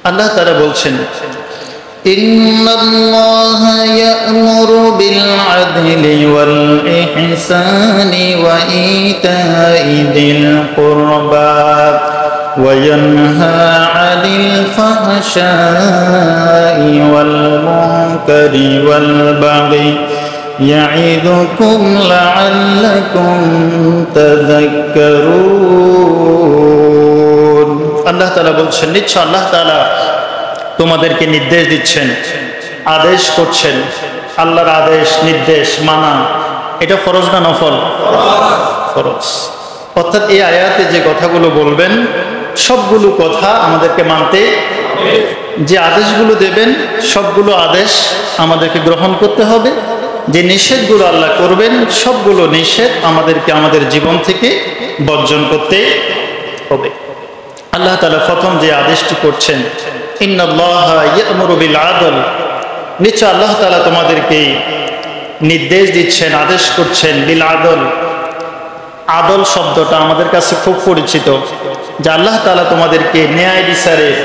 আল্লাহ তাআলা বলছেন, ইন্নাল্লাহা ইয়া'মুরু বিল আদলি ওয়াল ইহসানি ওয়া ইতা'i যিল কুরবা ওয়া ইয়ানহা 'আনিল ফাহশা'i ওয়াল মুনকারি ওয়াল বাগি ইয়া'iদুকুম লা'আল্লাকুম তাযাক্কারুন। আল্লাহ তাআলা বলছেন, নিশ্চয় আল্লাহ তাআলা তোমাদেরকে নির্দেশ দিচ্ছেন, আদেশ করছেন। আল্লাহর আদেশ নির্দেশ মানা এটা ফরজ না নফল? ফরজ। অর্থাৎ এই আয়াতে যে কথাগুলো বলবেন সবগুলো কথা আমাদেরকে মানতে, যে আদেশগুলো দেবেন সবগুলো আদেশ আমাদেরকে গ্রহণ করতে হবে। যে নিষেধগুলো আল্লাহ করবেন সবগুলো নিষেধ আমাদেরকে আমাদের জীবন থেকে বর্জন করতে হবে। আল্লাহ তাআলা প্রথম যে আদেশটি করছেন, ইন্নাল্লাহা ইয়া'মুরু বিল আদল, নিশ্চয় আল্লাহ তাআলা তোমাদেরকে নির্দেশ দিচ্ছেন, আদেশ করছেন বিল আদল। আদল শব্দটা আমাদের কাছে খুব পরিচিত, যে আল্লাহ তাআলা তোমাদেরকে ন্যায় বিচারের,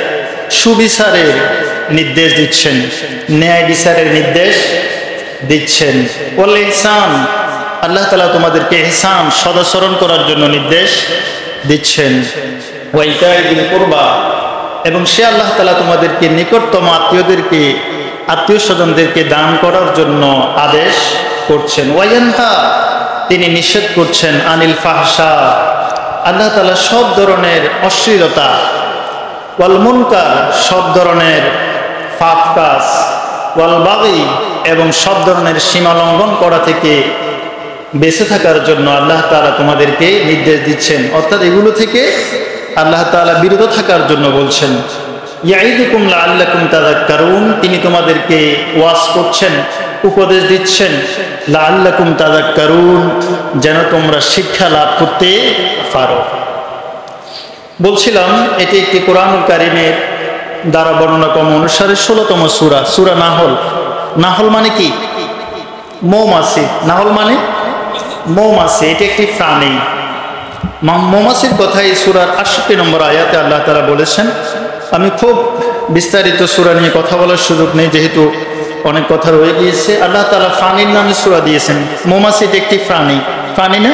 সুবিচারের নির্দেশ দিচ্ছেন, ন্যায় বিচারের নির্দেশ দিচ্ছেন। ওয়াল ইহসান, আল্লাহ তাআলা তোমাদেরকে ইহসান সদাচরণ করার জন্য নির্দেশ দিচ্ছেন। ওয়া ইতা'i যিল কুরবা, এবং সে আল্লাহ তাআলা তোমাদেরকে নিকটতম আত্মীয়দেরকে, আত্মীয় স্বজনদেরকে দান করার জন্য আদেশ করছেন। ওয়া ইয়ানহা, তিনি নিষেধ করছেন, আনিল ফাহশা, আল্লাহ তাআলা সব ধরনের অশ্লীলতা, ওয়াল মুনকার, সব ধরনের পাপ কাজ, ওয়াল বাগি, এবং সব ধরনের সীমা লঙ্ঘন করা থেকে বেঁচে থাকার জন্য আল্লাহ তাআলা তোমাদেরকে নির্দেশ দিচ্ছেন। অর্থাৎ এগুলো থেকে আল্লাহ তাআলা বিরত থাকার জন্য বলছেন। ইয়াইদুকুম লাআল্লাকুম তাযাক্কারুন, তিনি তোমাদেরকে ওয়াজ করছেন, উপদেশ দিচ্ছেন, লাআল্লাকুম তাযাক্কারুন, যেন তোমরা শিক্ষা লাভ করতে পারো। বলছিলাম এটি একটি কোরআনুল কারীমের দ্বারা বর্ণনা ক্রম অনুসারে 16তম সূরা, সূরা নাহল। নাহল মানে কি? মৌমাছি। নাহল মানে মৌমাছি, এটি একটি প্রাণী। মৌমাছির কথা এই সূরার 68 নম্বর আয়াতে আল্লাহ তাআলা বলেছেন। আমি খুব বিস্তারিত সূরা নিয়ে কথা বলার সুযোগ নেই, যেহেতু অনেক কথা রয়ে গিয়েছে। আল্লাহ তাআলা প্রাণীর নামে সূরা দিয়েছেন। মৌমাছি এটি একটি প্রাণী, প্রাণী না,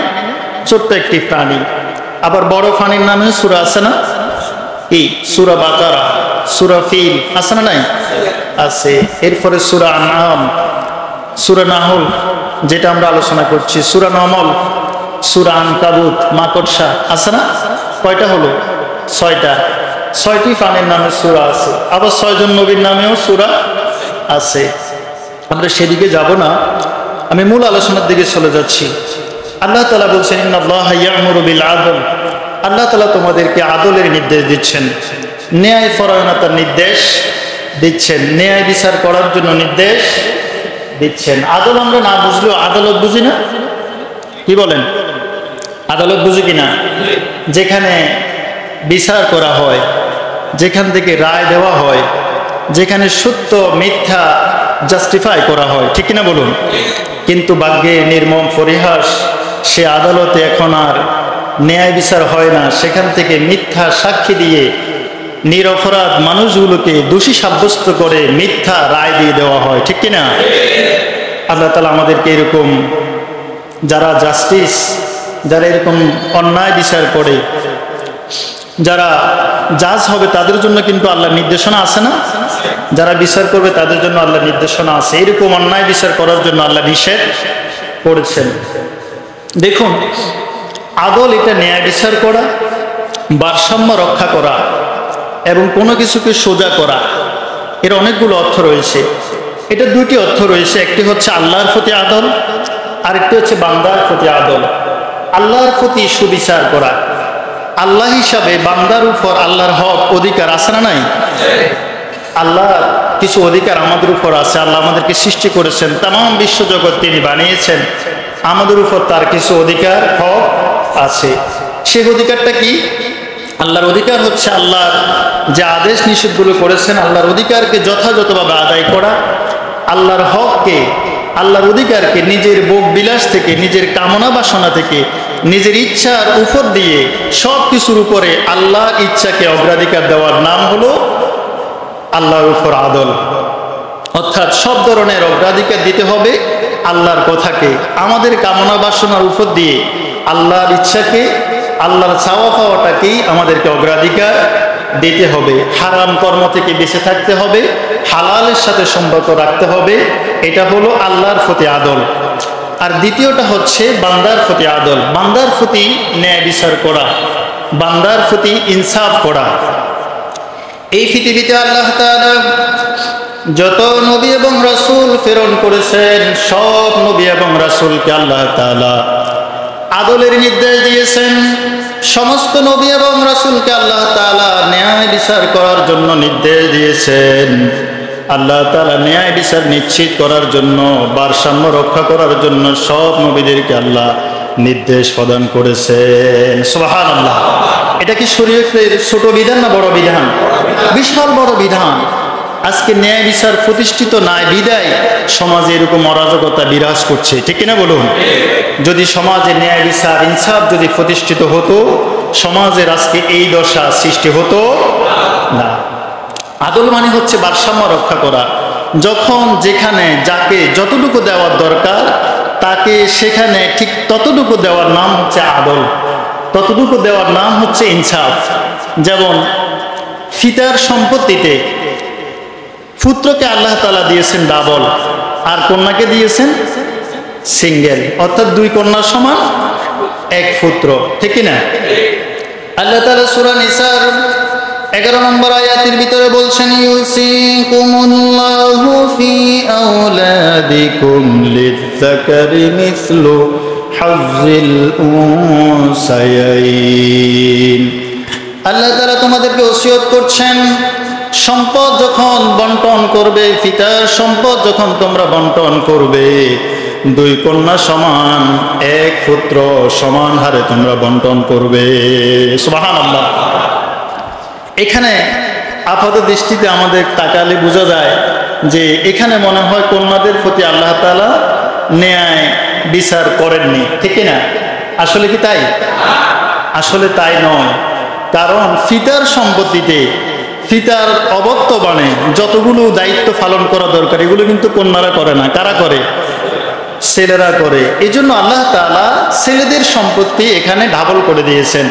ছোট্ট একটি প্রাণী। আবার বড় প্রাণীর নামে সূরা আছে না? কি? সূরা বাকারা, সূরা ফিল আছে না? নাই আছে। এরপরে সূরা আনআম, সূরা নাহল যেটা আমরা আলোচনা করছি, সূরা নমল, সূরা আনকাবুত, মাকড়সা আছে না? কয়টা হলো? 6টা। 6টি প্রাণীর নামে সূরা আছে। আবার 6 জন নবীর নামেও সূরা আছে। আমরা সেদিকে যাব না, আমি মূল আলোচনার দিকে চলে যাচ্ছি। আল্লাহ তাআলা বলছেন, ইন্নাল্লাহা ইয়া'মুরু বিল আদল, আল্লাহ তাআলা তোমাদেরকে আদলের নির্দেশ দিচ্ছেন, ন্যায় পরায়ণতার নির্দেশ দিচ্ছেন, ন্যায় বিচার করার জন্য নির্দেশ দিচ্ছেন। আদল আমরা না বুঝলেও আদালত বুঝি না? কি বলেন? আদালত বুঝি কিনা? যেখানে বিচার করা হয়, যেখান থেকে রায় দেওয়া হয়, যেখানে সত্য মিথ্যা জাস্টিফাই করা হয়, ঠিক কিনা বলুন? কিন্তু ভাগ্যে নির্মম পরিহাস, সে আদালতে এখন আর ন্যায় বিচার হয় না। সেখান থেকে মিথ্যা সাক্ষী দিয়ে নিরপরাধ মানুষগুলোকে দোষী সাব্যস্ত করে মিথ্যা রায় দিয়ে দেওয়া হয়, ঠিক কিনা? আল্লাহ তাআলা আমাদেরকে এরকম যারা জাস্টিস, যারা এরকম অন্যায় বিচার করে, যারা জাজ হবে তাদের জন্য কিন্তু আল্লাহর নির্দেশনা আছে না? যারা বিচার করবে তাদের জন্য আল্লাহর নির্দেশনা আছে। এরকম অন্যায় বিচার করার জন্য আল্লাহ নিষেধ করেছেন। দেখুন, আদল এটা ন্যায় বিচার করা, ভারসাম্য রক্ষা করা এবং কোনো কিছুকে সোজা করা। এর অনেকগুলো অর্থ রয়েছে। এটা দুটি অর্থ রয়েছে, একটি হচ্ছে আল্লাহর প্রতি আদল, আরেকটি হচ্ছে বান্দার প্রতি আদল। আল্লাহর প্রতি সুবিচার করা, আল্লাহ হিসাবে বান্দার উপর আল্লাহর হক অধিকার আছে না নাই? আল্লাহর কিছু অধিকার আমাদের উপর আছে। আল্লাহ আমাদেরকে সৃষ্টি করেছেন, তামাম বিশ্বজগৎ তিনি বানিয়েছেন, আমাদের উপর তার কিছু অধিকার হক আছে। সেই অধিকারটা কি? আল্লাহর অধিকার হচ্ছে আল্লাহর যে আদেশ নিষেধগুলো করেছেন, আল্লাহর অধিকারকে যথাযথভাবে আদায় করা, আল্লাহর হককে, আল্লাহর অধিকারকে নিজের ভোগ বিলাস থেকে, নিজের কামনা বাসনা থেকে, নিজের ইচ্ছার উপর দিয়ে সব কিছুর উপরে আল্লাহর ইচ্ছাকে অগ্রাধিকার দেওয়ার নাম হলো আল্লাহর উপর আদল, অর্থাৎ সব ধরনের অগ্রাধিকার দিতে হবে আল্লাহর কথাকে, আমাদের কামনা বাসনার উপর দিয়ে আল্লাহর ইচ্ছাকে, আল্লাহর চাওয়া পাওয়াটাকেই আমাদেরকে অগ্রাধিকার দিতে হবে। হারাম কর্ম থেকে বেঁচে থাকতে হবে, হালালের সাথে সম্পর্ক রাখতে হবে। এটা হলো আল্লাহর প্রতি আদল। আর দ্বিতীয়টা হচ্ছে বান্দার প্রতি আদল, বান্দার প্রতি ন্যায় বিচার করা, বান্দার প্রতি ইনসাফ করা। এই পৃথিবীতে আল্লাহ তাআলা যত নবী এবং রাসূল প্রেরণ করেছেন, সব নবী এবং রাসূলকে আল্লাহ তাআলা আদলের নির্দেশ দিয়েছেন। সমস্ত নবী এবং রাসূলকে আল্লাহ তাআলা ন্যায় বিচার করার জন্য নির্দেশ দিয়েছেন। আল্লাহ তাআলা ন্যায় বিচার নিশ্চিত করার জন্য, ভারসাম্য রক্ষা করার জন্য সব নবীদেরকে আল্লাহ নির্দেশ প্রদান করেছেন। সুবহানাল্লাহ। এটা কি শরীয়তের ছোট বিধান না বড় বিধান? বিশাল বড় বিধান। আজকে ন্যায় বিচার প্রতিষ্ঠিত নাই বিদায় সমাজে এরকম অরাজকতা বিরাজ করছে, ঠিক কিনা বলুন? যদি সমাজে ন্যায় বিচার ইনসাফ যদি প্রতিষ্ঠিত হতো, সমাজের আজকে এই দশা সৃষ্টি হতো না। আদল মানে হচ্ছে ভারসাম্য রক্ষা করা। যখন যেখানে যাকে যতটুকু দেওয়ার দরকার তাকে সেখানে ঠিক ততটুকু দেওয়ার নাম হচ্ছে আদল, ততটুকু দেওয়ার নাম হচ্ছে ইনসাফ। যেমন পিতার সম্পত্তিতে পুত্রকে আল্লাহ তাআলা দিয়েছেন ডাবল, আর কন্যাকে দিয়েছেন সিঙ্গেল, অর্থাৎ দুই কন্যার সমান এক পুত্র, ঠিক না? আল্লাহ তাআলা সূরা নিসার 11 নম্বর আয়াতের ভিতরে বলছেন, ইউসিকুমুল্লাহু ফি আওলাদিকুম লিয-যাকারি মিসলু হাজ্জিল উনসায়াইন। আল্লাহ তাআলা তোমাদেরকে ওসিয়ত করছেন, সম্পদ যখন বন্টন করবে, পিতার সম্পদ যখন তোমরা বন্টন করবে, দুই কন্যা সমান এক পুত্র সমান হারে তোমরা বন্টন করবে। সুবহানাল্লাহ। এখানে আপাত দৃষ্টিতে আমাদের তাকালে বোঝা যায় যে এখানে মনে হয় কন্যাদের প্রতি আল্লাহ তাআলা ন্যায় বিচার করেননি, ঠিক না? আসলে কি তাই? আসলে তাই নয়। কারণ পিতার সম্পত্তিতে পিতার অবর্তমানে যতগুলো দায়িত্ব পালন করা দরকার এগুলো কিন্তু কন্যারা করে না। কারা করে? ছেলেরা করে। এই জন্য আল্লাহ তাআলা ছেলেদের সম্পত্তি এখানে ডাবল করে দিয়েছেন।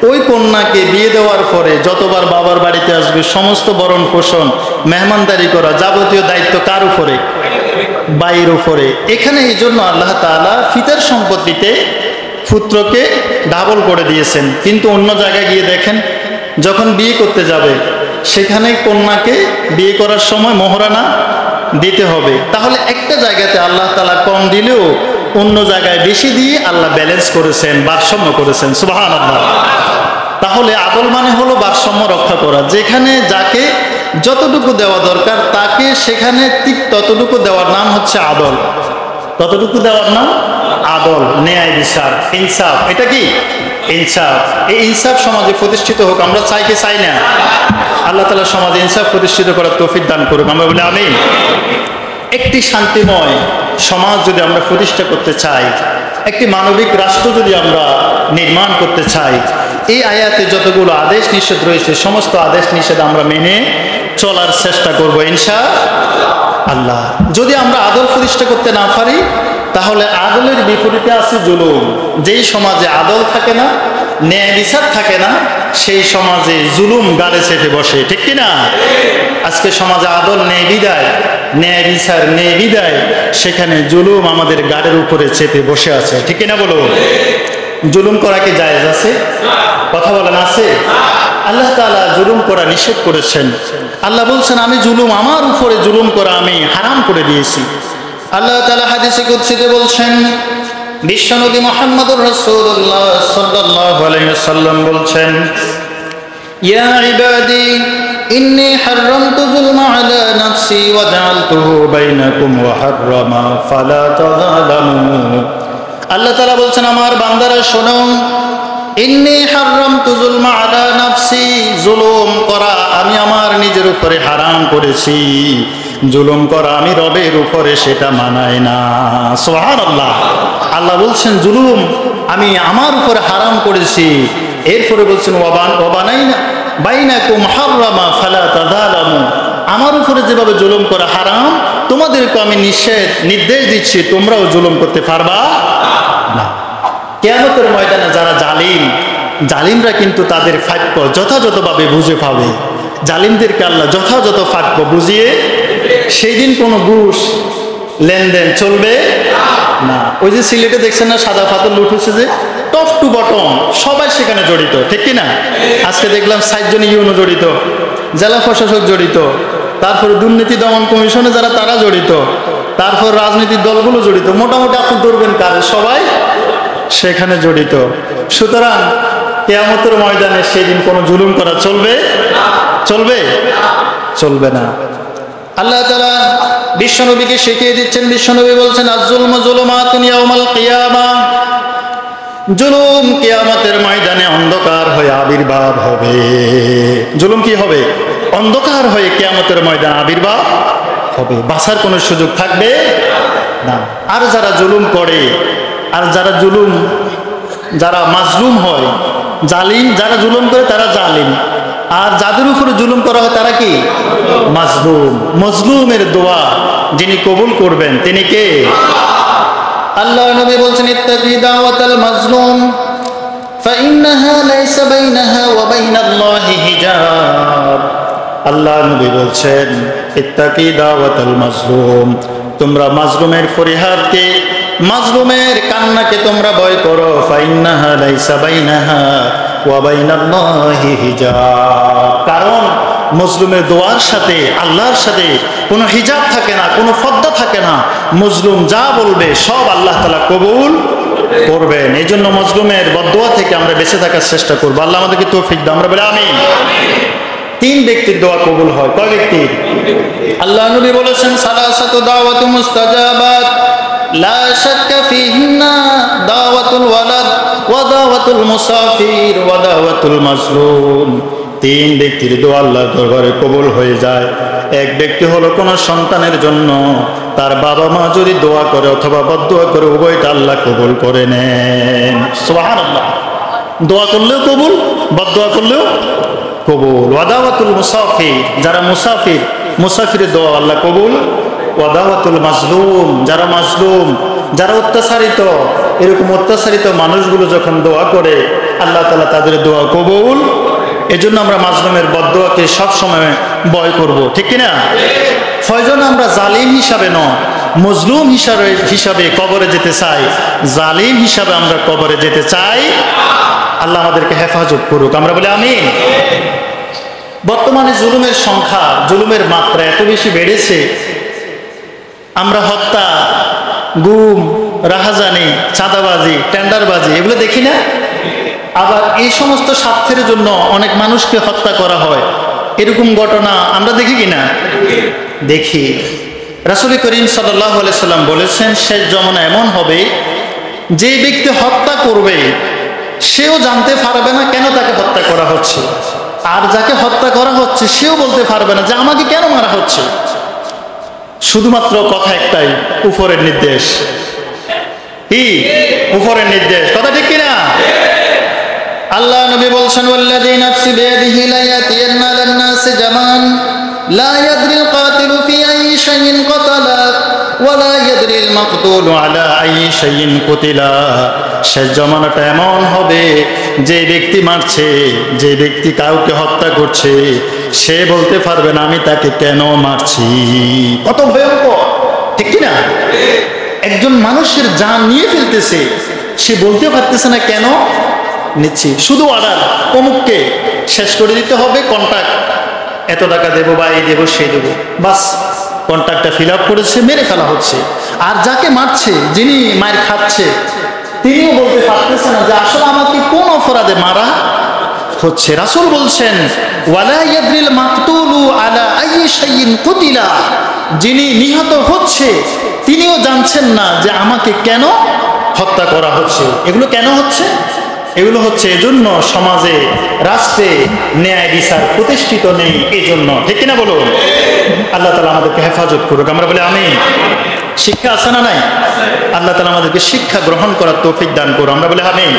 ওই কন্যাকে বিয়ে দেওয়ার পরে যতবার বাবার বাড়িতে আসবে সমস্ত বরণ পোষণ, মেহমানদারি করা, যাবতীয় দায়িত্ব কার উপরে? ভাইয়ের উপরে। এখানে এই জন্য আল্লাহ তাআলা পিতার সম্পত্তিতে পুত্রকে ডাবল করে দিয়েছেন। কিন্তু অন্য জায়গায় গিয়ে দেখেন, যখন বিয়ে করতে যাবে সেখানে কন্যাকে বিয়ে করার সময় মোহরানা দিতে হবে। তাহলে একটা জায়গাতে আল্লাহ তাআলা কম দিলেও অন্য জায়গায় বেশি দিয়ে আল্লাহ ব্যালেন্স করেছেন, ভারসাম্য করেছেন। সুবহানাল্লাহ। তাহলে আদল মানে হলো ভারসাম্য রক্ষা করা। যেখানে যাকে যতটুকু দেওয়া দরকার তাকে সেখানে ঠিক ততটুকু দেওয়ার নাম হচ্ছে আদল। ততটুকু দেওয়ার নাম আদল, ন্যায় বিচার, ইনসাফ। এটা কি? ইনসাফ। এই ইনসাফ সমাজে প্রতিষ্ঠিত হোক, আমরা চাই কি চাই না? আল্লাহ তাআলা সমাজে ইনসাফ প্রতিষ্ঠিত করার তৌফিক দান করুক, আমরা বলি আমিন। একটি শান্তিময় সমাজ যদি আমরা প্রতিষ্ঠা করতে চাই, একটি মানবিক রাষ্ট্র যদি আমরা নির্মাণ করতে চাই, এই আয়াতে যতগুলো আদেশ নিষেধ রয়েছে সমস্ত আদেশ নিষেধ আমরা মেনে চলার চেষ্টা করব ইনশাআল্লাহ। যদি আমরা আদল প্রতিষ্ঠা করতে না পারি তাহলে আদলের বিপরীতে আছে জুলুম। যেই সমাজে আদল থাকে না, ন্যায় বিচার থাকে না, সেই সমাজে জুলুম গাড়ে চেপে বসে, ঠিক কিনা? আজকে সমাজে আদল নেই বিদায়, ন্যায় বিচার নেই বিদায়, সেখানে জুলুম আমাদের গাড়ের উপরে চেপে বসে আছে, ঠিক কিনা বলো? জুলুম করা কি জায়েজ আছে? কথা বলেন, আছে? আল্লাহ তাআলা জুলুম করা নিষেধ করেছেন। আল্লাহ বলছেন, আমি জুলুম, আমার উপরে জুলুম করা আমি হারাম করে দিয়েছি। আল্লাহ তাআলা হাদিসে কুদসিতে বলছেন, বিশ্বনবী মুহাম্মদুর রাসূলুল্লাহ সাল্লাল্লাহু আলাইহি ওয়াসাল্লাম বলছেন, ইয়া ইবাদি ইন্নী হারামতু যুলমা আলা নাফসি ওয়া জাআলতুহু বাইনাকুম মুহাররামা ফালা তাযালামু। আল্লাহ তাআলা বলছেন, আমার বান্দারা শোনো, ইন্নী হারামতু যুলমা আলা নাফসি, জুলুম করা আমি আমার নিজের উপরে হারাম করেছি। জুলুম করা আমি রবের উপরে সেটা মানাই না। সুবহানাল্লাহ। আল্লাহ বলছেন জুলুম আমি আমার উপরে হারাম করেছি। এরপরে বলছেন ওয়াবানাইনা বাইনাকুম মুহাররামা ফালা তাযালামু, আমার উপরে যেভাবে জুলুম করা হারাম, তোমাদেরকে আমি নির্দেশ দিচ্ছি তোমরাও জুলুম করতে পারবা না। কিয়ামতের ময়দানে যারা জালিমরা কিন্তু তাদের ফাক্য যথাযথভাবে বুঝে পাবে। জালিমদেরকে আল্লাহ যথাযথ ফাক্য বুঝিয়ে সেই দিন কোনো ঘুষ লেনদেন চলবে না। ওই যে সিলেটে দেখছেন না সাদা পাথর লুট হচ্ছে, যে টপ টু বটম সবাই সেখানে জড়িত, ঠিক কিনা? আজকে দেখলাম 60 জন ইউনো জড়িত, জেলা প্রশাসক জড়িত, তারপরে দুর্নীতি দমন কমিশনে যারা তারা জড়িত, তারপর রাজনৈতিক দলগুলো জড়িত। মোটামুটি আপনি ধরবেন কার, সবাই সেখানে জড়িত। সুতরাং কিয়ামতের ময়দানে সেদিন কোনো জুলুম করা চলবে না। আল্লাহ তাআলা বিশ্বনবীকে শিখিয়ে দিচ্ছেন। বিশ্বনবী বলছেন, আয-যুলমু যুলুমাতুন ইয়াওমাল কিয়ামা, জুলুম কিয়ামতের ময়দানে অন্ধকার হয়ে আবির্ভাব হবে। জুলুম কি হবে? অন্ধকার হয়ে কিয়ামতের ময়দানে আবির্ভাব হবে, বাঁচার কোনো সুযোগ থাকবে না। আর যারা জুলুম করে, আর যারা মাজলুম হয়, জালিম যারা জুলুম করে তারা জালিম, আর যাদের উপরে জুলুম করা হয় তারা কি? মাজলুম। মজলুমের দোয়া যিনি কবুল করবেন তিনি কে? আল্লাহ নবী বলছেন, ইত্তাকি দাওয়াতাল মাজলুম ফাইন্নাহা লাইসা বাইনাহা ওয়া বাইনাল্লাহি হিজাব। আল্লাহ নবী বলছেন, ইত্তাকি দাওয়াতাল মাজলুম, তোমরা মাজলুমের ফরিয়াদকে, মাজলুমের কান্নাকে তোমরা ভয় করো। ফাইন্নাহা লাইসা বাইনাহা ওয়া বাইনাল্লাহি হিজাব, কারণ মজলুমের দোয়ার সাথে আল্লাহর সাথে কোনো হিজাব থাকে না, কোনো পর্দা থাকে না। মজলুম যা বলবে সব আল্লাহ তাআলা কবুল করবেন। এই জন্য মজলুমের বদদোয়া থেকে আমরা বেঁচে থাকার চেষ্টা করবো। আল্লাহ আমাদেরকে তৌফিক দান, আমরা বলি আমিন। 3 ব্যক্তির দোয়া কবুল হয়। কয় ব্যক্তির? আল্লাহ নবী বলেছেন, সালাসাতু দাওয়াতু মুস্তাজাবাত লা শাক্কা ফিহিন্না দাওয়াতুল ওয়ালাদ ওয়া দাওয়াতুল মুসাফির ওয়া দাওয়াতুল মাজলুম। 3 ব্যক্তির দোয়া আল্লাহর দরবারে কবুল হয়ে যায়। এক ব্যক্তি হলো কোন সন্তানের জন্য, তার বাবা মা যদি দোয়া করে অথবা বদদোয়া করে, উভয়টা আল্লাহ কবুল করে নেন। সুবহানাল্লাহ। দোয়া করলেও কবুল, বদদোয়া করলেও কবুল। ওয়া দাওয়াতুল মুসাফির, যারা মুসাফিরের দোয়া আল্লাহ কবুল। ওয়া দাওয়াতুল মাজলুম, যারা মাজলুম, যারা অত্যাচারিত, এরকম অত্যাচারিত মানুষগুলো যখন দোয়া করে আল্লাহ তাআলা তাদের দোয়া কবুল। এজন্য আমরা মাজলুমের বদদোয়াকে সবসময় ভয় করব, ঠিক কিনা? প্রয়োজন আমরা জালিম হিসাবে নয়, মজলুম হিসাবে কবরে যেতে চাই, জালিম হিসাবে আমরা কবরে যেতে চাই। আল্লাহ আমাদেরকে হেফাজত করুক, আমরা বলি আমিন। বর্তমানে জুলুমের সংখ্যা, জুলুমের মাত্রা এত বেশি বেড়েছে, আমরা হত্যা, গুম, রাহাজানি, চাঁদাবাজি, টেন্ডারবাজি এগুলো দেখি না? আবার এই সমস্ত স্বার্থের জন্য অনেক মানুষকে হত্যা করা হয়, এরকম ঘটনা আমরা দেখি কিনা? দেখি। রাসূল করিম সাল্লাল্লাহু আলাইহি সাল্লাম বলেছেন, শেষ জমানা এমন হবে যে ব্যক্তি হত্যা করবে সেও জানতে পারবে না কেন তাকে হত্যা করা হচ্ছে, আর যাকে হত্যা করা হচ্ছে সেও বলতে পারবে না যে আমাকে কেন মারা হচ্ছে। শুধুমাত্র কথা একটাই, উপরের নির্দেশ। কি? উপরের নির্দেশ। কথা ঠিক কিনা? আল্লাহ নবী বলছেন, ওয়াল্লাযী নাফসি বিয়াদিহি লা ইয়াতিয়ান্না আলান-নাসি জামান লা ইয়াদরিল কাতিলু ফি আইয়ি শাইইন কাতালা ওয়া লা ইয়াদরিল মাকতুলু আলা আইয়ি শাইইন কুতিলা। শেষ জামানাটা এমন হবে যে ব্যক্তি মারছে, যে ব্যক্তি কাউকে হত্যা করছে, সে বলতে পারবে না আমি তাকে কেন মারছি। কত ভয়ঙ্কর, ঠিক কিনা? একজন মানুষের জান নিয়ে ফেলতেছে, সে বলতে পারতেছে না কেন নিচ্ছি। শুধু অর্ডার, অমুককে শেষ করে দিতে হবে, কন্ট্রাক্ট এত টাকা দেবো বা এই দেবো সেই দেবো, বাস কন্ট্রাক্টটা ফিল আপ করেছে, মেরে ফেলা হচ্ছে। আর যাকে মারছে, যিনি মায়ের খাচ্ছে, তিনিও বলতে পারতেছে না যে আসলে আমাকে কোন অপরাধে মারা হচ্ছে। রাসূল বলছেন, ওয়ালা ইয়াদরিল মাকতুলু আলা আইয়ি শাইইন কুতিলা, যিনি নিহত হচ্ছে তিনিও জানছেন না যে আমাকে কেন হত্যা করা হচ্ছে। এগুলো কেন হচ্ছে? এগুলো হচ্ছে এজন্য সমাজে, রাষ্ট্রে ন্যায় বিচার প্রতিষ্ঠিত নেই, এই জন্য, ঠিক কিনা বলুন? আল্লাহ তাআলা আমাদেরকে হেফাজত করুক, আমরা বলি আমিন। শিক্ষা আছে না নাই? আল্লাহ তাআলা আমাদেরকে শিক্ষা গ্রহণ করার তৌফিক দান করুন, আমরা বলি আমিন।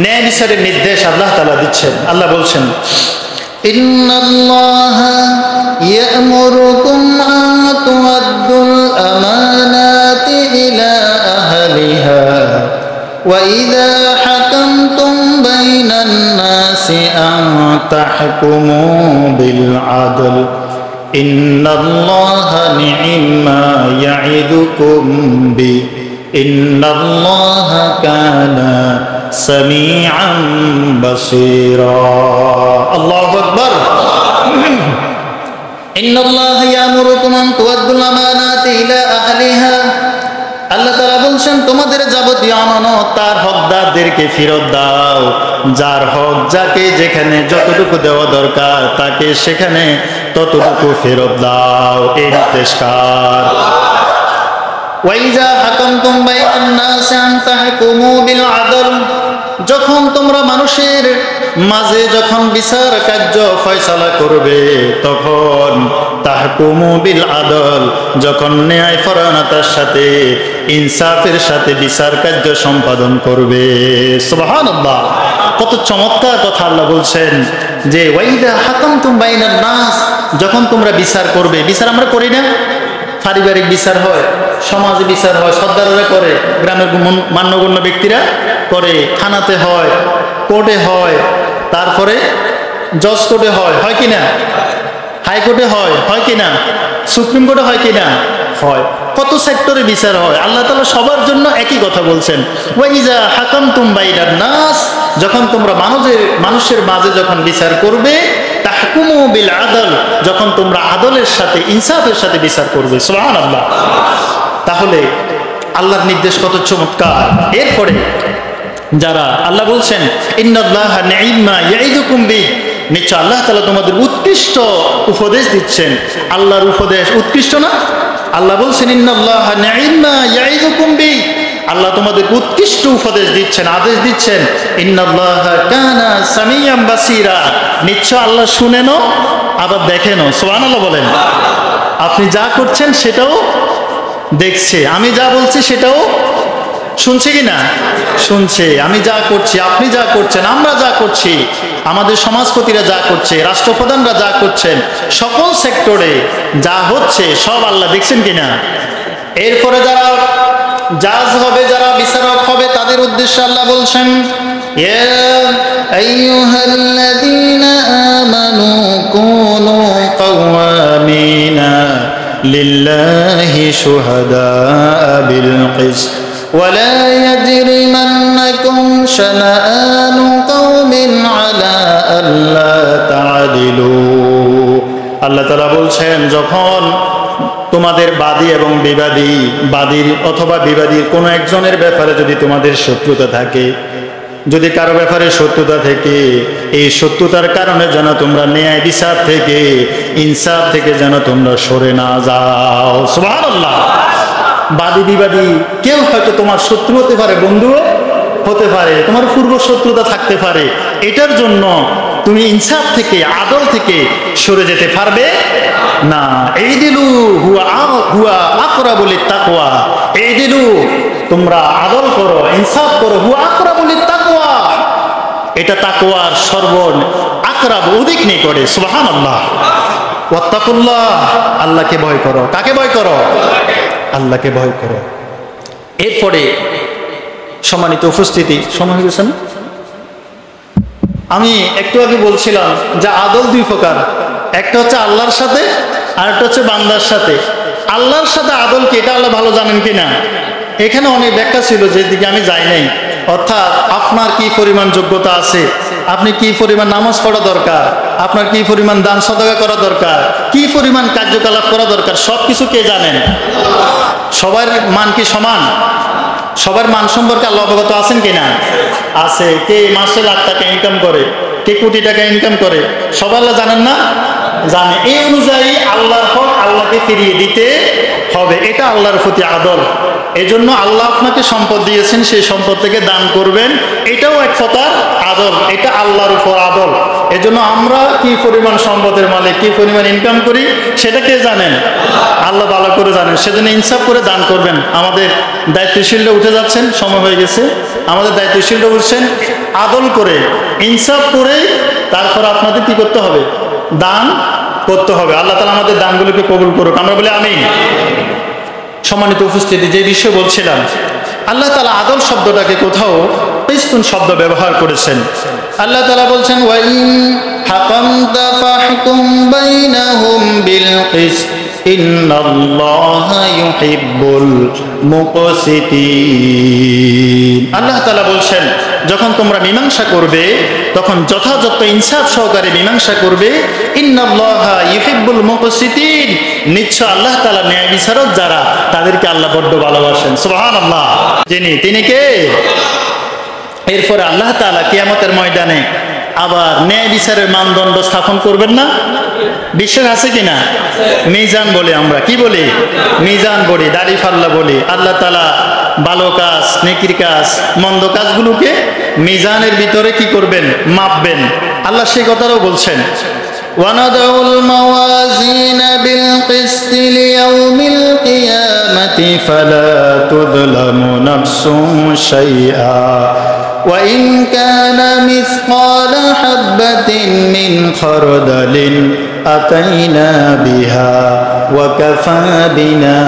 ন্যায় বিচারের নির্দেশ আল্লাহ তাআলা দিচ্ছেন। আল্লাহ বলছেন, ইন্নাল্লাহা ইয়া'মুরুকুম আন তু'আদ্দুল আমানাতি ইলা আহলিহা ওয়া ইযা হাকামতুম বাইনান নাসি আন তাহকুমু বিল আদল ইন্নাল্লাহা নি'মা ইয়া'iদুকুম বি ইন্নাল্লাহা কানা সামিআন বাসীরা। আল্লাহু আকবার। ইন্নাল্লাহা ইয়া'মুরুকুম আন তু'আদ্দুল আমানাতি ইলা আহলিহা, আল্লাহ তাআলা বলছেন তোমাদের যাবতীয় আমানত তার হকদারদেরকে ফেরত দাও। যার হক যাকে যেখানে যতটুকু দেওয়া দরকার তাকে সেখানে ততটুকু ফেরত দাও। এই নির্দেশ কার? ওয়াইজা হাকামতুম বাইনান নাস আন তাহকুমু বিল আদল, যখন তোমরা মানুষের মাঝে যখন বিচার কার্য ফয়সালা করবে তখন তাহকুমু বিল আদল, যখন ন্যায়পরায়ণতার সাথে ইনসাফের সাথে বিচার কার্য সম্পাদন করবে। সুবহানাল্লাহ, কত চমৎকার কথা আল্লাহ বলছেন যে ওয়াইদা হাকামতুম বাইনান নাস, যখন তোমরা বিচার করবে। বিচার আমরা করি না? পারিবারিক বিচার হয়, সমাজে বিচার হয়, সর্দাররা করে, গ্রামের মান্যগণ্য ব্যক্তিরা করে, থানাতে হয়, কোর্টে হয়, তারপরে জজ কোর্টে হয়, হয় কিনা? হাইকোর্টে হয়, হয় কিনা? সুপ্রিম কোর্টে হয় কিনা? হয়। কত সেক্টরে বিচার হয়। আল্লাহ তাআলা সবার জন্য একই কথা বলছেন, ওয়াইজা হাকামতুম বাইনান নাস, যখন তোমরা মানুষের মাঝে যখন বিচার করবে, তাহকুমু বিল আদল, যখন তোমরা আদলের সাথে ইনসাফের সাথে বিচার করবে। সুবহানাল্লাহ। তাহলে আল্লাহর নির্দেশ কত চমৎকার। এরপরে যারা আল্লাহ বলছেন ইন্নাল্লাহা নি'মা ইয়া'iদুকুম বি, নিশ্চয় আল্লাহ তাআলা তোমাদের উৎকৃষ্ট উপদেশ দিচ্ছেন। আল্লাহর উপদেশ উৎকৃষ্ট না? আল্লাহ বলছেন ইন্নাল্লাহা নি'মা ইয়া'iদুকুম বি, আল্লাহ তোমাদের উৎকৃষ্ট উপদেশ দিচ্ছেন, আদেশ দিচ্ছেন। ইন্নাল্লাহা কানা সামিআন বাসীরা, নিশ্চয় আল্লাহ শুনেনও আবার দেখেনও। সুবহানাল্লাহ বলেন। আপনি যা করছেন সেটাও দেখছে, আমি যা বলছি সেটাও শুনছে কি না? শুনছে। আমি যা করছি, আপনি যা করছেন, আমরা যা করছি, আমাদের সমাজপতিরা যা করছে, রাষ্ট্রপ্রধানরা যা করছেন, সকল সেক্টরে যা হচ্ছে সব আল্লাহ দেখছেন কিনা? এরপরে যারা জাজ হবে, যারা বিচারক হবে, তাদের উদ্দেশ্যে আল্লাহ বলছেন ইয়া আইয়ুহাল্লাযীনা আমানু কুনু কাওয়ামিনা লিল্লাহি শুহাদাআ বিল কিসত ولا يجرمنكم شنآن قوم على ألا تعدلوا। আল্লাহ তাআলা বলছেন যখন তোমাদের বাদী এবং বাদীর অথবা বিবাদীর কোনো একজনের ব্যাপারে যদি তোমাদের শত্রুতা থাকে, যদি কারো ব্যাপারে শত্রুতা থেকে, এই শত্রুতার কারণে যেন তোমরা ন্যায় বিচার থেকে ইনসাফ থেকে যেন তোমরা সরে না যাও। সুবহানাল্লাহ। বাদী বিবাদী কেউ হয়তো তোমার শত্রু হতে পারে, বন্ধুও হতে পারে, তোমার পূর্ব শত্রুতা থাকতে পারে, এটার জন্য তুমি ইনসাফ থেকে আদল থেকে সরে যেতে পারবে না। ইদিলু হুয়া আকরাবু লিত্তাকওয়া, ইদিলু তোমরা আদল করো, ইনসাফ করো, হুয়া আকরাবু লিত্তাকওয়া, এটা তাকওয়ার আকরাব অধিক নিকটে। সুবহানাল্লাহ। ওয়াত্তাকুল্লাহ, আল্লাহকে ভয় করো। কাকে ভয় করো? আল্লাহকে ভয় করো। এরপরে সম্মানিত উপস্থিতি, সময় হয়ে গেছে না? আমি একটু আগে বলছিলাম যে আদল দুই প্রকার, একটা হচ্ছে আল্লাহর সাথে আর একটা হচ্ছে বান্দার সাথে। আল্লাহর সাথে আদল কি, এটা আল্লাহ ভালো জানেন কিনা? এখানে অনেক ব্যাখ্যা ছিল যেদিকে আমি যাই নাই। অর্থাৎ আপনার কি পরিমাণ যোগ্যতা আছে, আপনি কি পরিমাণ নামাজ পড়া দরকার, আপনার কি পরিমাণ দান সদকা করা দরকার, কি পরিমাণ কার্যকলাপ করা দরকার, সব কিছু কে জানেন? সবার মান কি সমান? সবার মান সম্পর্কে আল্লাহ অবগত আছেন কিনা? আছে। কে মাসে লাখ টাকা ইনকাম করে, কে কোটি টাকা ইনকাম করে, সবাই আল্লাহ জানেন না? জানে। এই অনুযায়ী আল্লাহর হক আল্লাহকে ফিরিয়ে দিতে হবে, এটা আল্লাহর প্রতি আদল। এই জন্য আল্লাহ আপনাকে সম্পদ দিয়েছেন, সেই সম্পদ থেকে দান করবেন, এটাও এক প্রকার আদল, এটা আল্লাহর উপর আদল। এজন্য আমরা কি পরিমাণ সম্পদের মালিক, কি পরিমাণ ইনকাম করি, সেটা কে জানেন? আল্লাহ ভালো করে জানেন। সেজন্য ইনসাফ করে দান করবেন। আমাদের দায়িত্বশীলরা উঠে যাচ্ছেন, সময় হয়ে গেছে। আমাদের দায়িত্বশীলরা উঠছেন, আদল করে ইনসাফ করে তারপর আপনাদের কি করতে হবে? দান করতে হবে। আল্লাহ তাআলা আমাদের দানগুলোকে কবুল করুক, আমরা বলি আমিন। সম্মানিত উপস্থিতি, যে বিষয় বলছিলাম, আল্লাহ তাআলা আদল শব্দটাকে কোথাও কিস্তুন শব্দ ব্যবহার করেছেন। আল্লাহ তাআলা বলছেন, ওয়া ইন হাকামতা ফাহকুম বাইনাহুম বিল কিসত ইন্নাল্লাহা ইউহিব্বুল মুকসিতিন। আল্লাহ তাআলা বলছেন, যখন তোমরা মীমাংসা করবে তখন যথাযথ ইনসাফ সহকারে মীমাংসা করবে। ইন্নাল্লাহা ইউহিব্বুল মুকসিতিন, নিশ্চয় আল্লাহ তাআলা ন্যায় বিচারক যারা, তাদেরকে আল্লাহ বড্ড ভালোবাসেন। সুবহানাল্লাহ। তিনি কে? এরপরে আল্লাহ তাআলা কিয়ামতের ময়দানে আবার ন্যায় বিচারের মানদণ্ড স্থাপন করবেন না? বিশ্বাস আছে কিনা? মিজান বলি আমরা, কি বলি? মিজান বলি, দাড়ি ফাল্লা বলি। আল্লাহ তাআলা ভালো কাজ, নেকির কাজ, মন্দ কাজগুলোকে মিজানের ভিতরে কি করবেন? মাপবেন। আল্লাহ সেই কথাটাও বলছেন, وَنَضَعُ الْمَوَازِينَ بِالْقِسْطِ لِيَوْمِ الْقِيَامَةِ فَلَا تُظْلَمُ نَفْسٌ شَيْئًا وَإِنْ كَانَ مِثْقَالَ حَبَّةٍ مِّنْ خَرْدَلٍ أَتَيْنَا بِهَا وَكَفَى بِنَا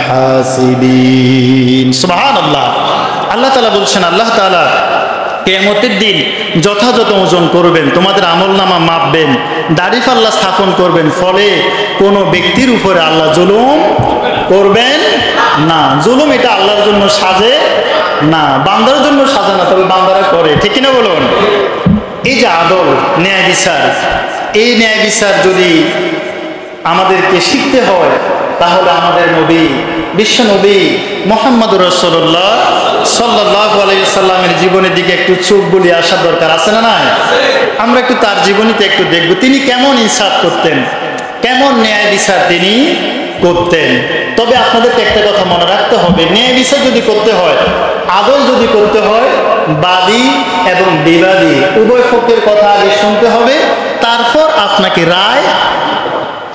حَاسِبِينَ। সুবহানাল্লাহ। আল্লাহ তাআলা বলছেন, আল্লাহ তাআলা কিয়ামতের দিন যথাযথ ওজন করবেন, তোমাদের আমলনামা মাপবেন, দাড়ি পাল্লা স্থাপন করবেন, ফলে কোনো ব্যক্তির উপরে আল্লাহ জুলুম করবেন না। জুলুম এটা আল্লাহর জন্য সাজে না, বান্দার জন্য সাজে না, তবে বান্দারা করে, ঠিক কিনা বলুন? এই যে আদল, ন্যায় বিচার, এই ন্যায় বিচার যদি আমাদেরকে শিখতে হয়, তাহলে আমাদের নবী, বিশ্ব নবী মুহাম্মদুর রাসূলুল্লাহ সাল্লাল্লাহু আলাইহি সাল্লামের জীবনের দিকে একটু চোখ বুলিয়ে আসার দরকার আছে না নাই? আমরা একটু তার জীবনীতে একটু দেখব, তিনি কেমন ইনসাফ করতেন, কেমন ন্যায় বিচার তিনি করতেন। তবে আপনাদেরকে একটা কথা মনে রাখতে হবে, ন্যায় বিচার যদি করতে হয়, আদল যদি করতে হয়, বাদী এবং বিবাদী উভয় পক্ষের কথা আগে শুনতে হবে, তারপর আপনাকে রায়,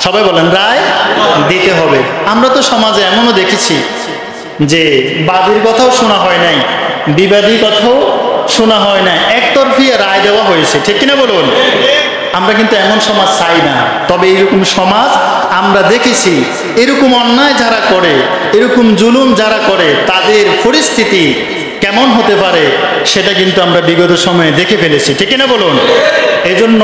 সবাই বলেন, রায় দিতে হবে। আমরা তো সমাজে এমনও দেখেছি যে বাদীর কথাও শোনা হয় নাই, বিবাদী কথাও শোনা হয় নাই, একতরফি রায় দেওয়া হয়েছে, ঠিক কিনা বলুন? আমরা কিন্তু এমন সমাজ চাই না। তবে এরকম সমাজ আমরা দেখেছি, এরকম অন্যায় যারা করে, এরকম জুলুম যারা করে, তাদের পরিস্থিতি কেমন হতে পারে সেটা কিন্তু আমরা বিগত সময়ে দেখে ফেলেছি, ঠিক কিনা বলুন? এজন্য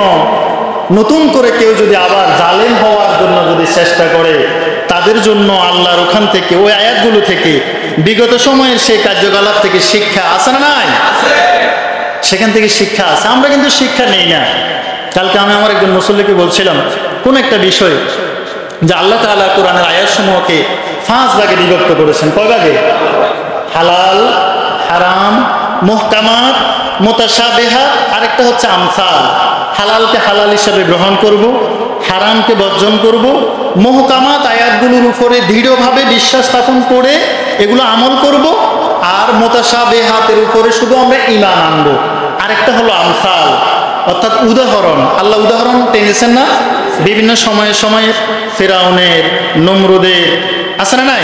নতুন করে কেউ যদি আবার জালেম হওয়ার জন্য যদি চেষ্টা করে, তাদের জন্য আল্লাহর ওখান থেকে, ওই আয়াতগুলো থেকে, বিগত সময়ের সেই কার্যকলাপ থেকে শিক্ষা আছে না নাই? সেখান থেকে শিক্ষা আছে, আমরা কিন্তু শিক্ষা নেই না। কালকে আমি আমার একজন মুসল্লিকে বলছিলাম কোন একটা বিষয়, যে আল্লাহ তাআলা কোরআনের আয়াতসমূহকে 5 ভাগে বিভক্ত করেছেন। কয় ভাগে? হালাল, হারাম, মুহকামাত, মুতাশাবিহাত, আরেকটা হচ্ছে আমসাল। হালালকে হালাল হিসেবে গ্রহণ করব, হারামকে বর্জন করব, মুহকামাত আয়াতগুলোর উপরে দৃঢ়ভাবে বিশ্বাস স্থাপন করে এগুলো আমল করব, আর মুতাশাবিহাতের উপরে শুধু আমরা ঈমান আনব। আরেকটা হলো আমসাল, অর্থাৎ উদাহরণ। আল্লাহ উদাহরণ টেনেছেন না বিভিন্ন সময়ে সময়ে, ফেরাউনের, নমরুদের, আছে না নাই?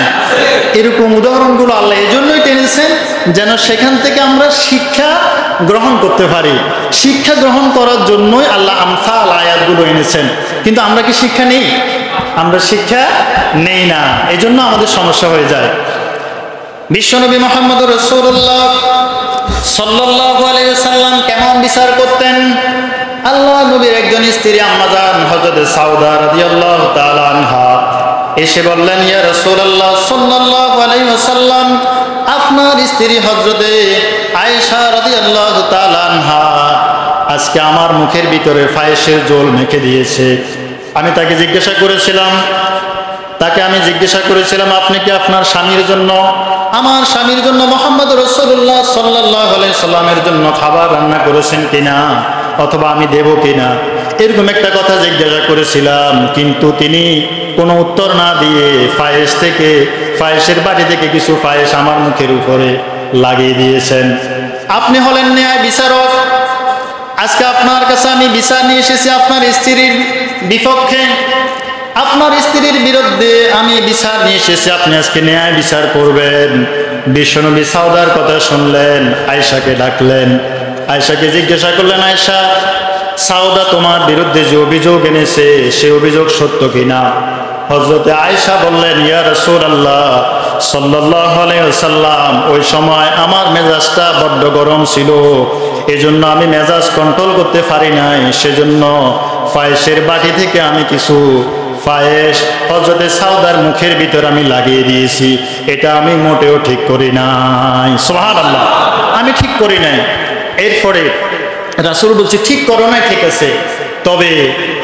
এরকম উদাহরণগুলো আল্লাহ এই জন্যই টেনেছেন যেন সেখান থেকে আমরা শিক্ষা গ্রহণ করতে পারি। শিক্ষা গ্রহণ করার জন্যই আল্লাহ আমসাল আয়াতগুলো এনেছেন। কিন্তু আমরা কি শিক্ষা নেই? আমরা শিক্ষা নেই না, এজন্য আমাদের সমস্যা হয়ে যায়। বিশ্বনবী মুহাম্মদুর রাসূলুল্লাহ সাল্লাল্লাহু আলাইহি ওয়াসাল্লাম কেমন বিচার করতেন? আল্লাহ নবীর একজন স্ত্রী আম্মাজান হযরত সাউদা রাদিয়াল্লাহু তাআলা আনহা এসে বললেন, ইয়া রাসূলুল্লাহ সাল্লাল্লাহু আলাইহি ওয়াসাল্লাম, আপনার স্ত্রী হযরতে আয়েশা রাদিয়াল্লাহু তাআলা আনহা আজকে আমার মুখের ভিতরে ফায়েসের জল মেখে দিয়েছে। আমি তাকে জিজ্ঞাসা করেছিলাম, আপনি কি আপনার স্বামীর জন্য, আমার স্বামীর জন্য মুহাম্মদ রাসূলুল্লাহ সাল্লাল্লাহু আলাইহি সাল্লামের জন্য খাবার রান্না করেছেন কিনা, অথবা আমি দেব কিনা, এরকম একটা কথা জিজ্ঞাসা করেছিলাম। কিন্তু তিনি কোনো উত্তর না দিয়ে ফায়েসের বাড়ি থেকে কিছু ফায়েস আমার মুখের উপরে লাগিয়ে দিয়েছেন। আপনি হলেন ন্যায় বিচারক, আজকে আপনার কাছে আমি বিচার নিয়ে এসেছি আপনার স্ত্রীর বিপক্ষে, আপনার স্ত্রীর বিরুদ্ধে আমি বিচার নিয়ে এসেছি, আপনি আজকে ন্যায় বিচার করবেন। বিশ্বনবী সাউদার কথা শুনলেন, আয়েশাকে ডাকলেন, আয়েশাকে জিজ্ঞাসা করলেন, আয়েশা সাউদা তোমার বিরুদ্ধে যে অভিযোগ এনেছে সে অভিযোগ সত্য কিনা? হযরতে আয়েশা বললেন, ইয়া রাসূলুল্লাহ সাল্লাল্লাহু আলাইহি ওয়াসাল্লাম, ওই সময় আমার মেজাজটা বড্ড গরম ছিল, এজন্য আমি মেজাজ কন্ট্রোল করতে পারি নাই, সেজন্য ফায়েসের বাটি থেকে আমি কিছু ফায়েস হযরতে সাউদার মুখের ভিতর আমি লাগিয়ে দিয়েছি। এটা আমি মোটেও ঠিক করি নাই। সুবহানাল্লাহ, আমি ঠিক করি নাই। এরপরে রাসূল বলছে, ঠিক করো নাই, ঠিক আছে, তবে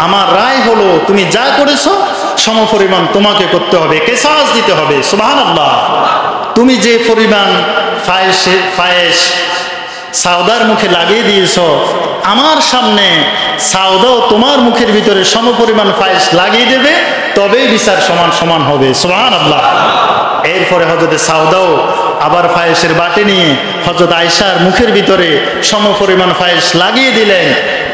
আমার রায় হলো তুমি যা করেছো সমপরিমাণ তোমাকে করতে হবে, কিসাস দিতে হবে। সুবহানাল্লাহ, তুমি যে পরিমাণ ফায়েস সাউদার মুখে লাগিয়ে দিয়েছ, আমার সামনে সাউদাও তোমার মুখের ভিতরে সমপরিমাণ ফায়েস লাগিয়ে দেবে, তবেই বিচার সমান সমান হবে। সুবহানাল্লাহ। এরপরে হযরত সাউদাও আবার ফায়েসের বাটি নিয়ে হযরত আয়েশার মুখের ভিতরে সমপরিমাণ ফায়েস লাগিয়ে দিলেন।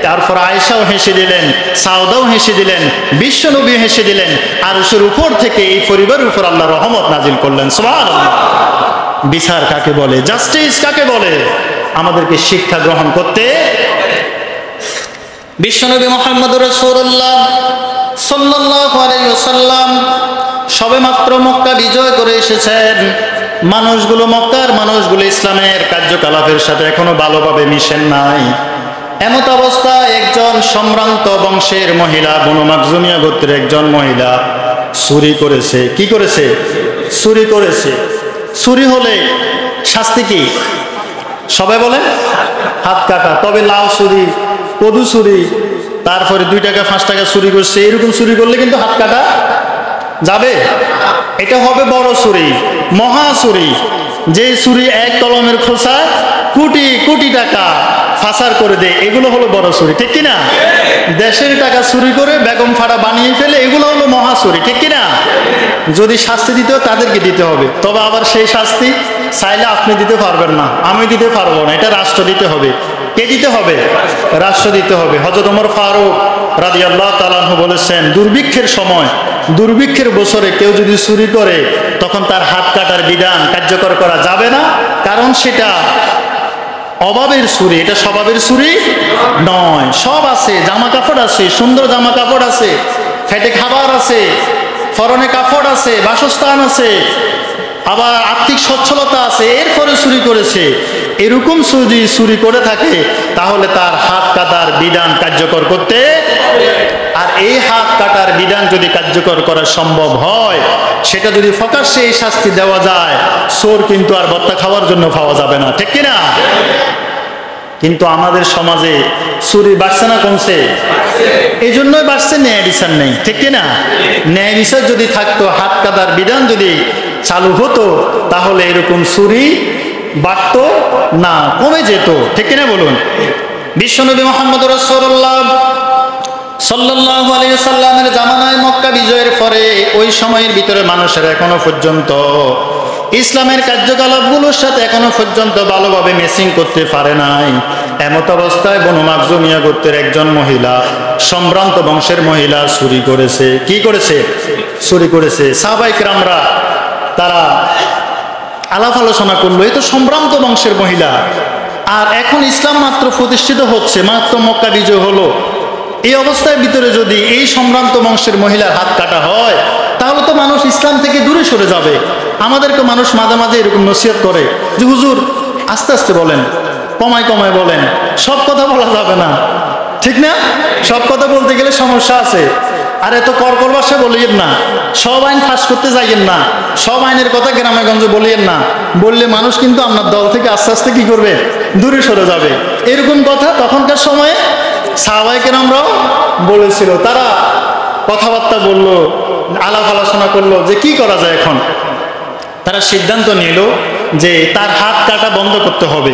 তারপর আয়েশাও হেসে দিলেন, সাউদাও হেসে দিলেন, বিশ্বনবী হেসে দিলেন। আরশের উপর থেকে এই পরিবারের উপর আল্লাহ রহমত নাজিল করলেন। সুবহানাল্লাহ। বিচার কাকে বলে, জাস্টিস কাকে বলে, আমাদেরকে শিক্ষা গ্রহণ করতে। বিশ্বনবী মুহাম্মদুর রাসূলুল্লাহ সাল্লাল্লাহু আলাইহি ওয়াসাল্লাম সবেমাত্র মক্কা বিজয় করে এসেছেন। মক্কার মানুষগুলো ইসলামের কার্যকলাপের সাথে এখনো ভালোভাবে মিশেন নাই। এমত অবস্থায় একজন সম্ভ্রান্ত বংশের মহিলা, বনু মাখজুমিয়া গোত্রের একজন মহিলা চুরি করেছে। কি করেছে? চুরি করেছে। চুরি হলে শাস্তি কি? সবাই বলেন হাত কাটা। তবে লাউ চুরি, কদু চুরি, তারপরে 2 টাকা 5 টাকা চুরি করছে, এরকম চুরি করলে কিন্তু হাত কাটা যাবে। এটা হবে বড় চুরি, মহা চুরি। যে চুরি এক কলমের খোসায় কোটি কোটি টাকা ফাসার করে দেয়, এগুলো হলো বড় চুরি, ঠিক কিনা? দেশের টাকা চুরি করে বেগম ফাড়া বানিয়ে ফেলে, এগুলো হলো মহা চুরি, ঠিক কিনা? যদি শাস্তি দিতে হয় তাদেরকে দিতে হবে। তবে আবার সেই শাস্তি চাইলে আপনি দিতে পারবেন না, আমি দিতে পারবো না, এটা রাষ্ট্র দিতে হবে। কে দিতে হবে? রাষ্ট্র দিতে হবে। হযরত ওমর ফারুক রাদিয়াল্লাহু তাআলা আনহু বলেছেন, দুর্ভিক্ষের সময়, দুর্ভিক্ষের বছরে কেউ যদি চুরি করে তখন তার হাত কাটার বিধান কার্যকর করা যাবে না, কারণ সেটা অভাবের চুরি, এটা স্বভাবের চুরি নয়। সব আছে, জামা কাপড় আছে, সুন্দর জামা কাপড় আছে, ফেটে খাবার আছে, পরনে কাপড় আছে, বাসস্থান আছে, আবার আর্থিক সচ্ছলতা আছে, এরপরে চুরি করেছে। এরকম যদি চুরি করে থাকে তাহলে তার হাত কাটার বিধান কার্যকর করতে। আর এই হাত কাটার বিধান যদি কার্যকর করা সম্ভব হয়, সেটা যদি প্রকাশ্যে এই শাস্তি দেওয়া যায়, চোর কিন্তু আর ভত্তা খাওয়ার জন্য পাওয়া যাবে না, ঠিক কিনা? কিন্তু আমাদের সমাজে চুরি বাড়ছে না কমছে? এই জন্যই বাড়ছে, ন্যায় বিচার নেই, ঠিক কিনা? ন্যায় বিচার যদি থাকতো, হাত কাটার বিধান যদি চালু হতো, তাহলে এরকম চুরি বাড়তো না, কমে যেত, ঠিক কিনা বলুন? বিশ্বনবী মুহাম্মদুর রাসূলুল্লাহ সাল্লাল্লাহু আলাইহি ওয়াসাল্লামের জামানায় মক্কা বিজয়ের পরে ওই সময়ের ভিতরে মানুষের এখনো পর্যন্ত ইসলামের কার্যকলাপগুলোর সাথে এখনো পর্যন্ত ভালোভাবে ম্যাচিং করতে পারে নাই। এমত অবস্থায় বনু মাখজুমিয়া গোত্রের একজন মহিলা, সম্ভ্রান্ত বংশের মহিলা চুরি করেছে। কি করেছে? চুরি করেছে। সাহাবায়ে কেরামরা তারা আলাপ আলোচনা করলো, এই তো সম্ভ্রান্ত বংশের মহিলা, আর এখন ইসলাম মাত্র প্রতিষ্ঠিত হচ্ছে, মাত্র মক্কা বিজয় হলো, এই অবস্থার ভিতরে যদি এই সম্ভ্রান্ত বংশের মহিলার হাত কাটা হয় তাহলে তো মানুষ ইসলাম থেকে দূরে সরে যাবে। আমাদেরকে মানুষ মাঝে মাঝে এরকম নসিহত করে যে হুজুর আস্তে আস্তে বলেন, কমায় কমায় বলেন, সব কথা বলা যাবে না, ঠিক না? সব কথা বলতে গেলে সমস্যা আছে। আর এত কর্কর ভাষায় বলিয়েন না, সব আইন ফাঁস করতে যাইয়েন না, সব আইনের কথা গ্রামে গঞ্জে বলিয়েন না, বললে মানুষ কিন্তু আপনার দল থেকে আস্তে আস্তে কি করবে? দূরে সরে যাবে। এরকম কথা তখনকার সময়ে সাহাবায়ে কেরামরাও বলেছিল। তারা কথাবার্তা বললো, আলাপ আলোচনা করলো যে কি করা যায়। এখন তারা সিদ্ধান্ত নিল যে তার হাত কাটা বন্ধ করতে হবে।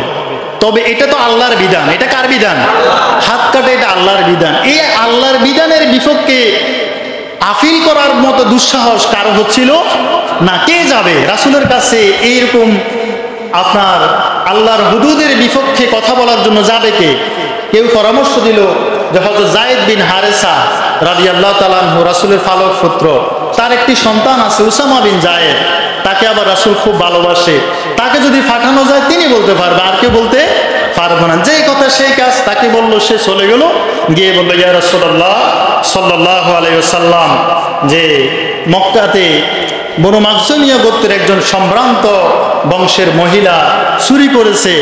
তবে এটা তো আল্লাহর বিধান। এটা কার বিধান? হাত কাটা এটা আল্লাহর বিধান। এই আল্লাহর বিধানের বিপক্ষে আপিল করার মতো দুঃসাহস কারো হচ্ছিল না। কে যাবে রাসূলের কাছে এইরকম আপনার আল্লাহর হুদুদের বিপক্ষে কথা বলার জন্য? যাবে কে? কেউ পরামর্শ দিল যে হযরত যায়েদ বিন হারেসা রাদিয়াল্লাহু তাআলা আনহু, রাসূলের পালক পুত্র, তার একটি সন্তান আছে উসামা বিন যায়েদ, তাকে আবার রাসূল খুব ভালোবাসে, তাকে যদি পাঠানো যায় তিনি বলতে পারবে, আর কেউ বলতে পারবো না, যেই কথা সেই কাজ। তাকে বললো, সে চলে গেল, গিয়ে বললো, ইয়া রাসূলুল্লাহ সাল্লাল্লাহু আলাইহি ওয়াসাল্লাম, যে মক্কাতে বনু মাখজুমিয়া গোত্রের একজন সম্ভ্রান্ত বংশের মহিলা চুরি করেছে,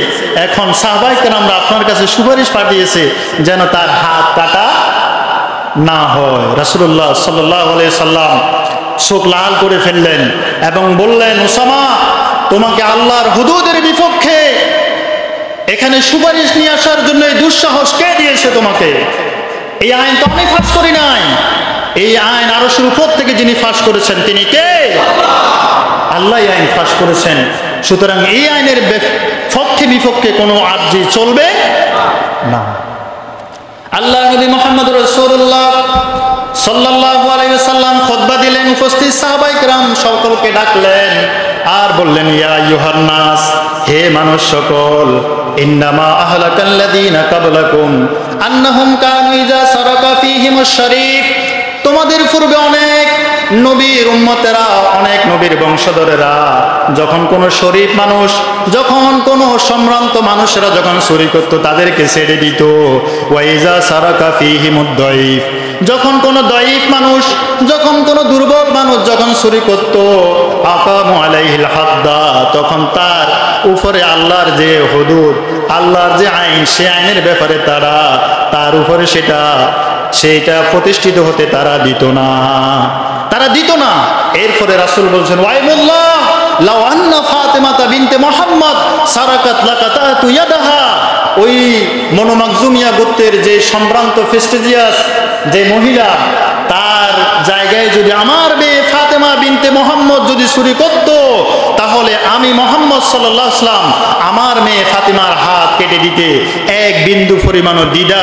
এখন সাহাবায়ে কেরামরা আপনার কাছে সুপারিশ পাঠিয়েছে যেন তার হাত কাটা না হয়। রাসূলুল্লাহ সাল্লাল্লাহু আলাইহি সাল্লাম চোখ লাল করে ফেললেন এবং বললেন, উসামা, তোমাকে আল্লাহর হুদুদের বিপক্ষে এখানে সুপারিশ নিয়ে আসার জন্য এই দুঃসাহস কে দিয়েছে তোমাকে? এই আইন তো আমি ফাঁস করি নাই, এই আইন আরশের উপর থেকে যিনি ফাঁস করেছেন তিনি কে? আল্লাহ এই আইন ফাঁস করেছেন। সুতরাং এই আইনের পক্ষে বিপক্ষে কোনো আরজি চলবে না। আল্লাহ নবী মুহাম্মদ রাসূলুল্লাহ সাল্লাল্লাহু আলাইহি ওয়াসাল্লাম খুতবা দিলেন, উপস্থিত সাহাবায়ে কেরাম সকলকে ডাকলেন আর বললেন, ইয়া আইয়ুহান নাস, হে মানুষ সকল, ইন্নামা আহলাকাল্লাযীনা ক্বাবলাকুম আন্নাহুম কানু ইযা সারাকা ফীহিমুশ শরীফ, তোমাদের পূর্বে অনেক নবীর উম্মতেরা, অনেক নবীর বংশধরেরা যখন কোনো শরীফ মানুষ, যখন কোনো সম্ভ্রান্ত মানুষেরা যখন চুরি করত তাদেরকে ছেড়ে দিত। ওয়াইজা সারাকা ফীহিমুদ দাঈফ, যখন কোনো দাঈফ মানুষ, যখন কোনো দুর্বল মানুষ যখন চুরি করত, আকামু আলাইহিল হাদ্দা, তখন তার উপরে আল্লাহর যে হুদুদ, আল্লাহর যে আইন, সে আইনের ব্যাপারে তারা তার উপরে সেটা প্রতিষ্ঠিত হতে তারা দিত না, তারা দিত না। এরপরে রাসূল বলছেন, ওয়াইমুল্লাহ লাউ আন্না ফাতিমাতা বিনতে মুহাম্মদ সারাকাত লাকাতাতু ইয়াদাহা, ওই বনু মাখজুমিয়া গোত্রের যে সম্ভ্রান্ত প্রেস্টিজিয়াস যে মহিলা, তার জায়গায় যদি আমার মেয়ে ফাতেমা বিনতে মুহাম্মদ যদি চুরি করত, তাহলে আমি মুহাম্মদ সাল্লাল্লাহু আলাইহি ওয়াসাল্লাম আমার মেয়ে ফাতিমার হাত কেটে দিতে এক বিন্দু পরিমাণও দ্বিধা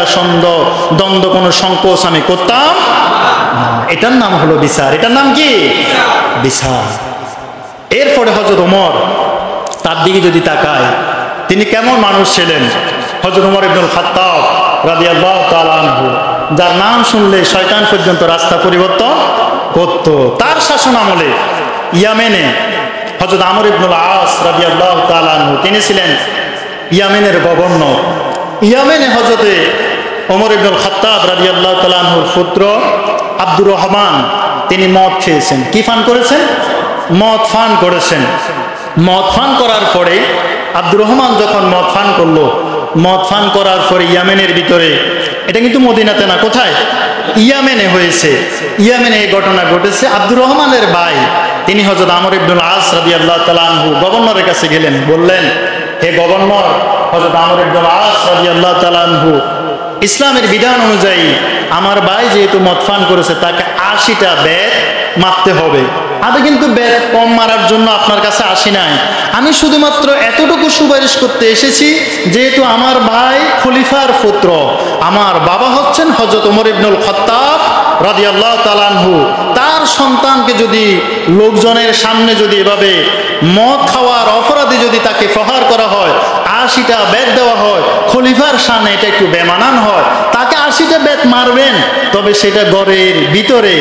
দ্বন্দ্ব কোনো সংকোচ আমি করতাম না। এটার নাম হলো বিচার। এটার নাম কি? বিচার। এরপরে হযরত ওমর, তার দিকে যদি তাকায়, তিনি কেমন মানুষ ছিলেন? হযরত ওমর ইবনুল খাত্তাব রাদিয়াল্লাহু তাআলা আনহু, যার নাম শুনলে শয়তান পর্যন্ত রাস্তা পরিবর্তন করত। তার শাসন আমলে ইয়ামেনে হযরত আমর ইবনুল আস রাদিয়াল্লাহু তাআলা আনহু, তিনি ছিলেন ইয়ামেনের গভর্নর। ইয়ামেনে হযরতে ওমর ইবনুল খাত্তাব রাদিয়াল্লাহু তাআলা আনহুর পুত্র আব্দুর রহমান, তিনি মদ খেয়েছেন। কি পান করেছেন? মদ পান করেছেন। মদ পান করার পরে আব্দুর রহমান যখন মদ পান করলো, মদ পান করার পরে ইয়ামেনের ভিতরে, এটা কিন্তু মদিনাতে না, কোথায়? ইয়ামেনে হয়েছে। ইয়ামেনে এই ঘটনা ঘটেছে। আব্দুর রহমানের ভাই, তিনি হযরত আমর ইবনুল আস রাদিয়াল্লাহু তাআলা আনহু গভর্নরের কাছে গেলেন, বললেন, হে গভর্নর, হযরত আমর ইবনুল আস রাদিয়াল্লাহু তাআলা আনহু, ইসলামের বিধান অনুযায়ী আমার ভাই যেহেতু মদ পান করেছে, তাকে 80টা বেত মারতে হবে। আমি কিন্তু বেত কম মারার জন্য আপনার কাছে আসি নাই, আমি শুধুমাত্র এতটুকু সুপারিশ করতে এসেছি, যেহেতু আমার ভাই খলিফার পুত্র, আমার বাবা হচ্ছেন হযরত ওমর ইবনুল খাত্তাব রাদিয়াল্লাহু তাআলা আনহু, তার সন্তানকে যদি লোকজনের সামনে যদি এভাবে মদ খাওয়ার অপরাধে যদি তাকে প্রহার করা হয়, 80টা বেত দেওয়া হয়, খলিফার সামনে এটা একটু বেমানান হয়। তাকে 80টা বেত মারবেন, তবে সেটা ঘরের ভিতরে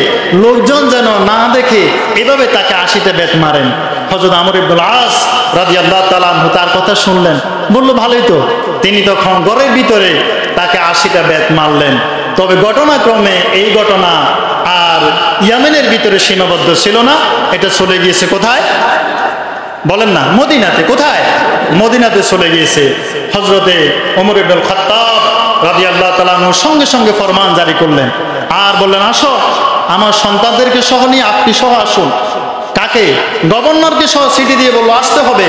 লোকজন যেন না দেখে, এভাবে তাকে 80টা বেত মারেন। হযরত আমর ইবনুল আস রাদিয়াল্লাহু তাআলা আনহু তার কথা শুনলেন, বলল, ভালোই তো। তিনি তখন ঘরের ভিতরে তাকে 80টা বেত মারলেন। তবে ঘটনাক্রমে এই ঘটনা আর ইয়ামেনের ভিতরে সীমাবদ্ধ ছিল না, এটা চলে গিয়েছে কোথায়? বলেন না, মদিনাতে। কোথায়? মদিনাতে চলে গিয়েছে। হযরতে ওমর ইবনুল খাত্তাব রাদিয়াল্লাহু তাআলা আনহু সঙ্গে সঙ্গে ফরমান জারি করলেন আর বললেন, আসো, আমার সন্তানদেরকে সহ নিয়ে আপনি সহ আসুন। কাকে? গভর্নরকে সহ চিঠি দিয়ে বলল আসতে হবে,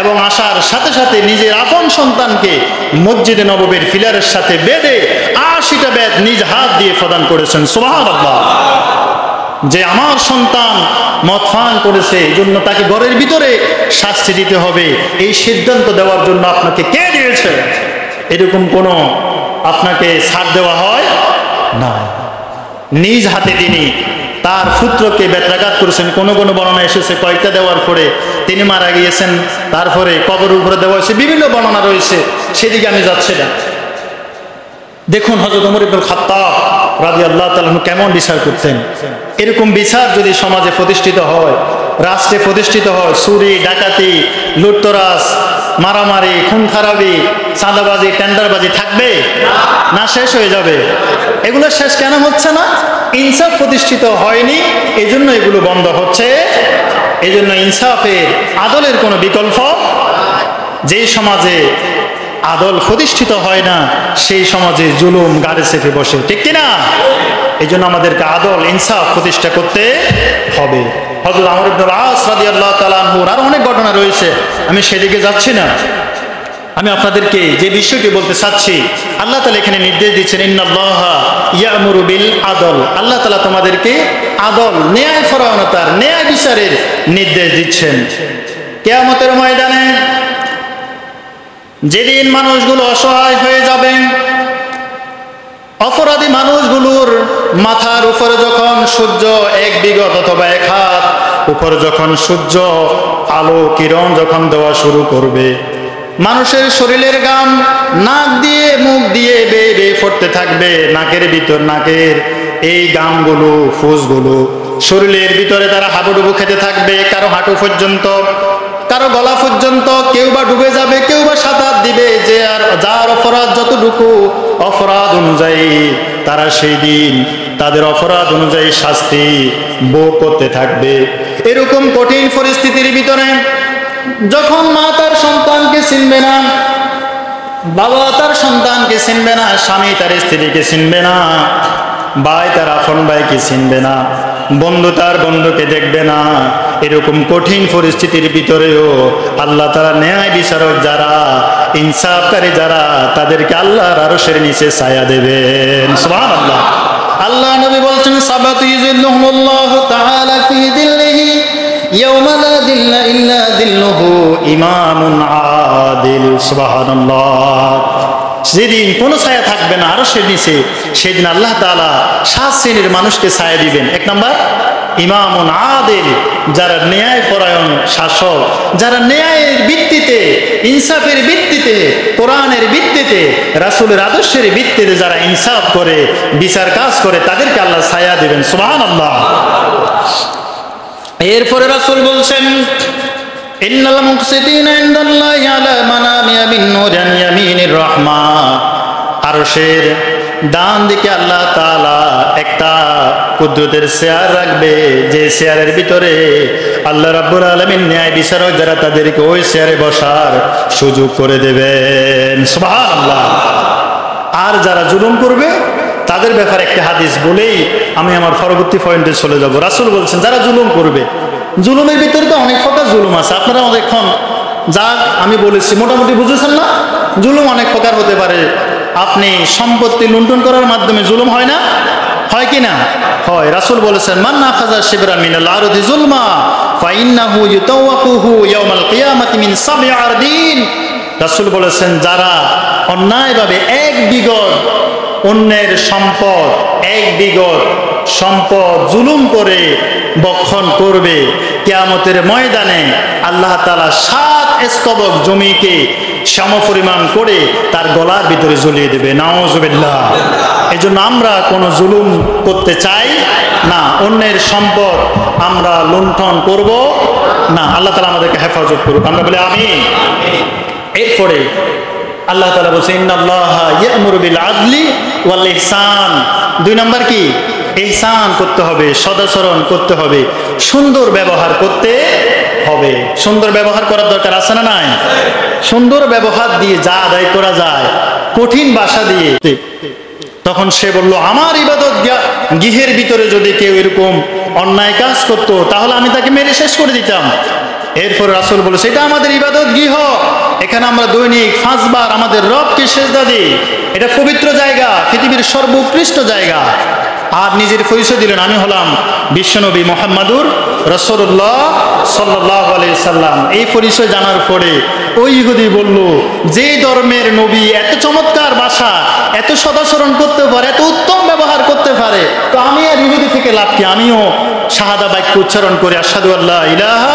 এবং আসার সাথে সাথে নিজের আপন সন্তানকে মসজিদে নববীর পিলারের সাথে বেঁধে 80টা বেত নিজ হাত দিয়ে প্রদান করেছেন। সুবহানাল্লাহ। যে আমার সন্তান মদ পান করেছে, এই জন্য তাকে ঘরের ভিতরে শাস্তি দিতে হবে, এই সিদ্ধান্ত দেওয়ার জন্য আপনাকে কে দিয়েছে? এরকম কোনো আপনাকে ছাড় দেওয়া হয় না। নিজ হাতে তিনি তার পুত্রকে বেত্রাঘাত করেছেন। কোন কোন বর্ণনা এসেছে কয়েকটা দেওয়ার পরে তিনি মারা গিয়েছেন, তারপরে কবরের উপরে দেওয়া হয়েছে, বিভিন্ন বর্ণনা রয়েছে, সেদিকে আমি যাচ্ছি না। দেখুন হযরত ওমর ইবনুল খাত্তাব রাদিয়াল্লাহু তাআলা আনহু কেমন বিচার করতেন। এরকম বিচার যদি সমাজে প্রতিষ্ঠিত হয়, রাষ্ট্রে প্রতিষ্ঠিত হয়, চুরি ডাকাতি লুটতরাজ মারামারি, খুন খারাপি, চাঁদাবাজি, টেন্ডারবাজি থাকবে না? শেষ হয়ে যাবে। এগুলো শেষ কেন হচ্ছে না? ইনসাফ প্রতিষ্ঠিত হয়নি, এই জন্য এগুলো বন্ধ হচ্ছে। এই জন্য ইনসাফের, আদলের কোনো বিকল্প, যেই সমাজে আদল প্রতিষ্ঠিত হয় না সেই সমাজে জুলুম গাড়ি চেপে বসে, ঠিক কিনা? এই জন্য আমাদেরকে আদল ইনসাফ প্রতিষ্ঠা করতে হবে। হযরত আমর ইবনে আস রাদিয়াল্লাহু তাআলা আনহুর আরো অনেক ঘটনা রয়েছে, আমি সেদিকে যাচ্ছি না। আমি আপনাদেরকে যে বিষয়টি বলতে চাচ্ছি, আল্লাহ তাআলা এখানে নির্দেশ দিচ্ছেন, ইন্নাল্লাহা ইয়া'মুরু বিল আদল। আল্লাহ তাআলা তোমাদেরকে আদল, ন্যায় পরায়ণতার, ন্যায় বিচারের নির্দেশ দিচ্ছেন। কিয়ামতের ময়দানে যেদিন মানুষগুলো অসহায় হয়ে যাবে, অপরাধী মানুষগুলোর মাথার উপরে যখন সূর্য এক বিগত অথবা এক হাত উপরে যখন সূর্য আলো কিরণ যখন দেওয়া শুরু করবে, মানুষের শরীরের ঘাম নাক দিয়ে মুখ দিয়ে বেয়ে বেয়ে পড়তে থাকবে। নাকের ভিতর, নাকের এই ঘামগুলো, ফুসগুলো শরীরের ভিতরে তারা হাবুডুবু খেতে থাকবে, কারো হাঁটু পর্যন্ত, কারো গলা পর্যন্ত, কেউ বা ডুবে যাবে, কেউ বা সাঁতার দিবে। যে আর যার অপরাধ যতটুকু, অপরাধ অনুযায়ী তারা সেই দিন তাদের অপরাধ অনুযায়ী শাস্তি ভোগ করতে থাকবে। এরকম কঠিন পরিস্থিতির ভিতরে যখন মা তার সন্তানকে চিনবে না, বাবা তার সন্তানকে চিনবে না, স্বামী তার স্ত্রীকে চিনবে না, ভাই তার আপন ভাইকে চিনবে না, বন্ধু তার বন্ধুকে দেখবে না, এরকম কঠিন পরিস্থিতির ভিতরেও আল্লাহ তাআলা ন্যায় বিচারক যারা, ইনসাফকারী যারা, তাদেরকে আল্লাহর আরশের নিচে ছায়া দেবেন। সুবহানাল্লাহ। আল্লাহ নবী বলছেন, সাবাতু ইযিল্লুহুমুল্লাহু তাআলা ফি যিল্লিহি ইয়াওমা লা যিল্লা ইল্লা যিল্লুহু ইমামুন আদিল। সুবহানাল্লাহ। যেদিন কোনো ছায়া থাকবে না আরশের নিচে, সেদিন আল্লাহ তাআলা 7 শ্রেণীর মানুষকে ছায়া দিবেন। 1 নাম্বার ইমামুন আদিল, যারা ন্যায় পরায়ণ শাসক, যারা ন্যায়ের ভিত্তিতে, ইনসাফের ভিত্তিতে, কোরআনের ভিত্তিতে, রাসূলের আদর্শের ভিত্তিতে যারা ইনসাফ করে, বিচার কাজ করে, তাদেরকে আল্লাহ ছায়া দিবেন। সুবহানাল্লাহ। এরপরে রাসূল বলছেন, ইন্নাল মুকসিতিনা ইনদাল্লাহি আলা মানামিয়া মিন নূরিন ইয়ামিনির রাহমান। আরশের ডান দিকে আল্লাহ তাআলা একটা কুদরতের চেয়ার রাখবে, যে চেয়ারের ভিতরে আল্লাহ রাব্বুল আলামিন ন্যায় বিচারক যারা, তাদেরকে ওই চেয়ারে বসার সুযোগ করে দেবেন। সুবহানাল্লাহ। আর যারা জুলুম করবে তাদের ব্যাপারে একটা হাদিস বলেই আমি আমার পরবর্তী পয়েন্টে চলে যাব। রাসূল বলছেন, যারা জুলুম করবে, জুলুমের ভিতরে তো অনেক প্রকার জুলুম আছে। আপনারা অনেকক্ষণ যা আমি বলেছি মোটামুটি বুঝেছেন না? জুলুম অনেক প্রকার হতে পারে। আপনি সম্পত্তি লুণ্ঠন করার মাধ্যমে জুলুম হয় না? হয় কি না? হয়। রাসূল বলেছেন, মান আখাযা শিবরান মিনাল আরদি যুলমা ফাইন্নাহু ইউতাওয়াকুহু ইয়াওমাল কিয়ামাতি মিন সাব'i আরদিন। রাসূল বলেছেন, যারা অন্যায়ভাবে এক বিগত অন্যের সম্পদ, এক বিগত সম্পদ জুলুম করে বক্ষণ করবে, কিয়ামতের ময়দানে আল্লাহ তাআলা 7 স্তবক জমিকে সমপরিমাণ করে তার গলার ভিতরে ঝুলিয়ে দেবে। নাউযুবিল্লাহ। এজন্য আমরা কোনো জুলুম করতে চাই না, অন্যের সম্পদ আমরা লুণ্ঠন করব না। আল্লাহ তাআলা আমাদেরকে হেফাজত করুক, আমরা বলি আমিন। এরপরে আল্লাহ তাআলা বলেছেন, ইন্নাল্লাহা ইয়া'মুরু বিল আদলি ওয়াল ইহসান। 2 নাম্বার কি? ইহসান করতে হবে, সদাচরণ করতে হবে, সুন্দর ব্যবহার করতে হবে। সুন্দর ব্যবহার করার দরকার আছে না নাই? সুন্দর ব্যবহার দিয়ে যা আদায় করা যায়, কঠিন ভাষা দিয়ে। তখন সে বলল, আমার ইবাদত গৃহের ভিতরে যদি কেউ এরকম অন্যায় কাজ করত, তাহলে আমি তাকে মেরে শেষ করে দিতাম। এরপর রাসূল বলেছে, এটা আমাদের ইবাদত গৃহ, এখানে আমরা দৈনিক 5 বার আমাদের রবকে সিজদা দিই, এটা পবিত্র জায়গা, পৃথিবীর সর্বোৎকৃষ্ট জায়গা। আর নিজের পরিচয় দিলেন, আমি হলাম বিশ্বনবী মুহাম্মাদুর রাসূলুল্লাহ সাল্লাল্লাহু আলাইহি সাল্লাম। এই পরিচয় জানার পরে ওই ইহুদি বলল, যে ধর্মের নবী এত চমৎকার ভাষা, এত সদাচরণ করতে পারে, এত উত্তম ব্যবহার করতে পারে, তো আমি আর ইহুদি থেকে লাভ কি? আমিও শাহাদা বাক্য উচ্চারণ করে আশহাদু আল্লা ইলাহা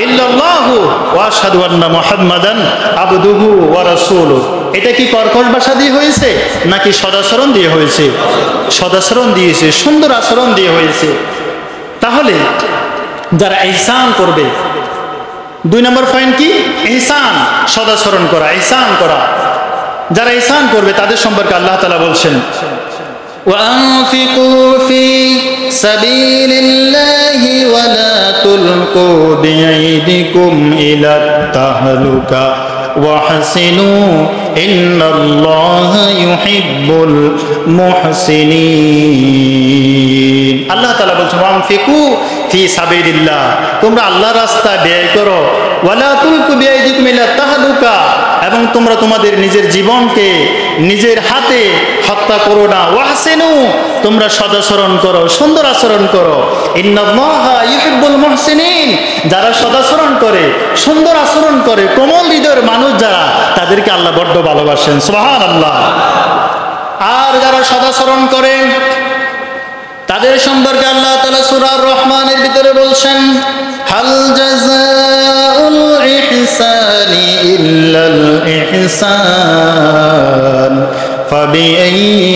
ইল্লাল্লাহু ওয়া আশহাদু আন্না মুহাম্মাদান আবদুহু ওয়া রাসূলুহু। এটা কি কর্কশ ভাষা দিয়ে হয়েছে নাকি সদাচরণ দিয়ে হয়েছে? সদাচরণ দিয়েছে, সুন্দর আচরণ দিয়ে হয়েছে। তাহলে যারা ইহসান করবে, 2 নম্বর পয়েন্ট কি? ইহসান, সদাচরণ করা, ইহসান করা। যারা ইহসান করবে তাদের সম্পর্কে আল্লাহ তাআলা বলছেন, وأنفقوا في سبيل الله ولا تلقوا بأيديكم إلى التهلكة واحسنوا إن الله يحب المحسنين। আল্লাহ তাআলা বলছেন وأنفقوا في سبيل الله, তোমরা আল্লাহর রাস্তায় ব্যয় করো, ওয়ালা তুলকু বিআইদিকুম ইলা তাহলুকা, এবং তোমরা তোমাদের নিজের জীবনকে নিজের হাতে হত্যা করো না। ওয়াহসিনু, তোমরা সদাচরণ করো, সুন্দর আচরণ করো। ইন্নাল্লাহা ইউহিব্বুল মুহসিনিন, যারা সদাচরণ করে, সুন্দর আচরণ করে, কোমল হৃদয়ের মানুষ যারা, তাদেরকে আল্লাহ বড্ড ভালোবাসেন। সুবহানাল্লাহ। আর যারা সদাচরণ করে তাদের সম্পর্কে আল্লাহ তাআলা সূরা আর-রহমানের ভিতরে বলছেন, হাল জাযাউল ইহসানি ইল্লাল ইহসান ফাবিআইয়ি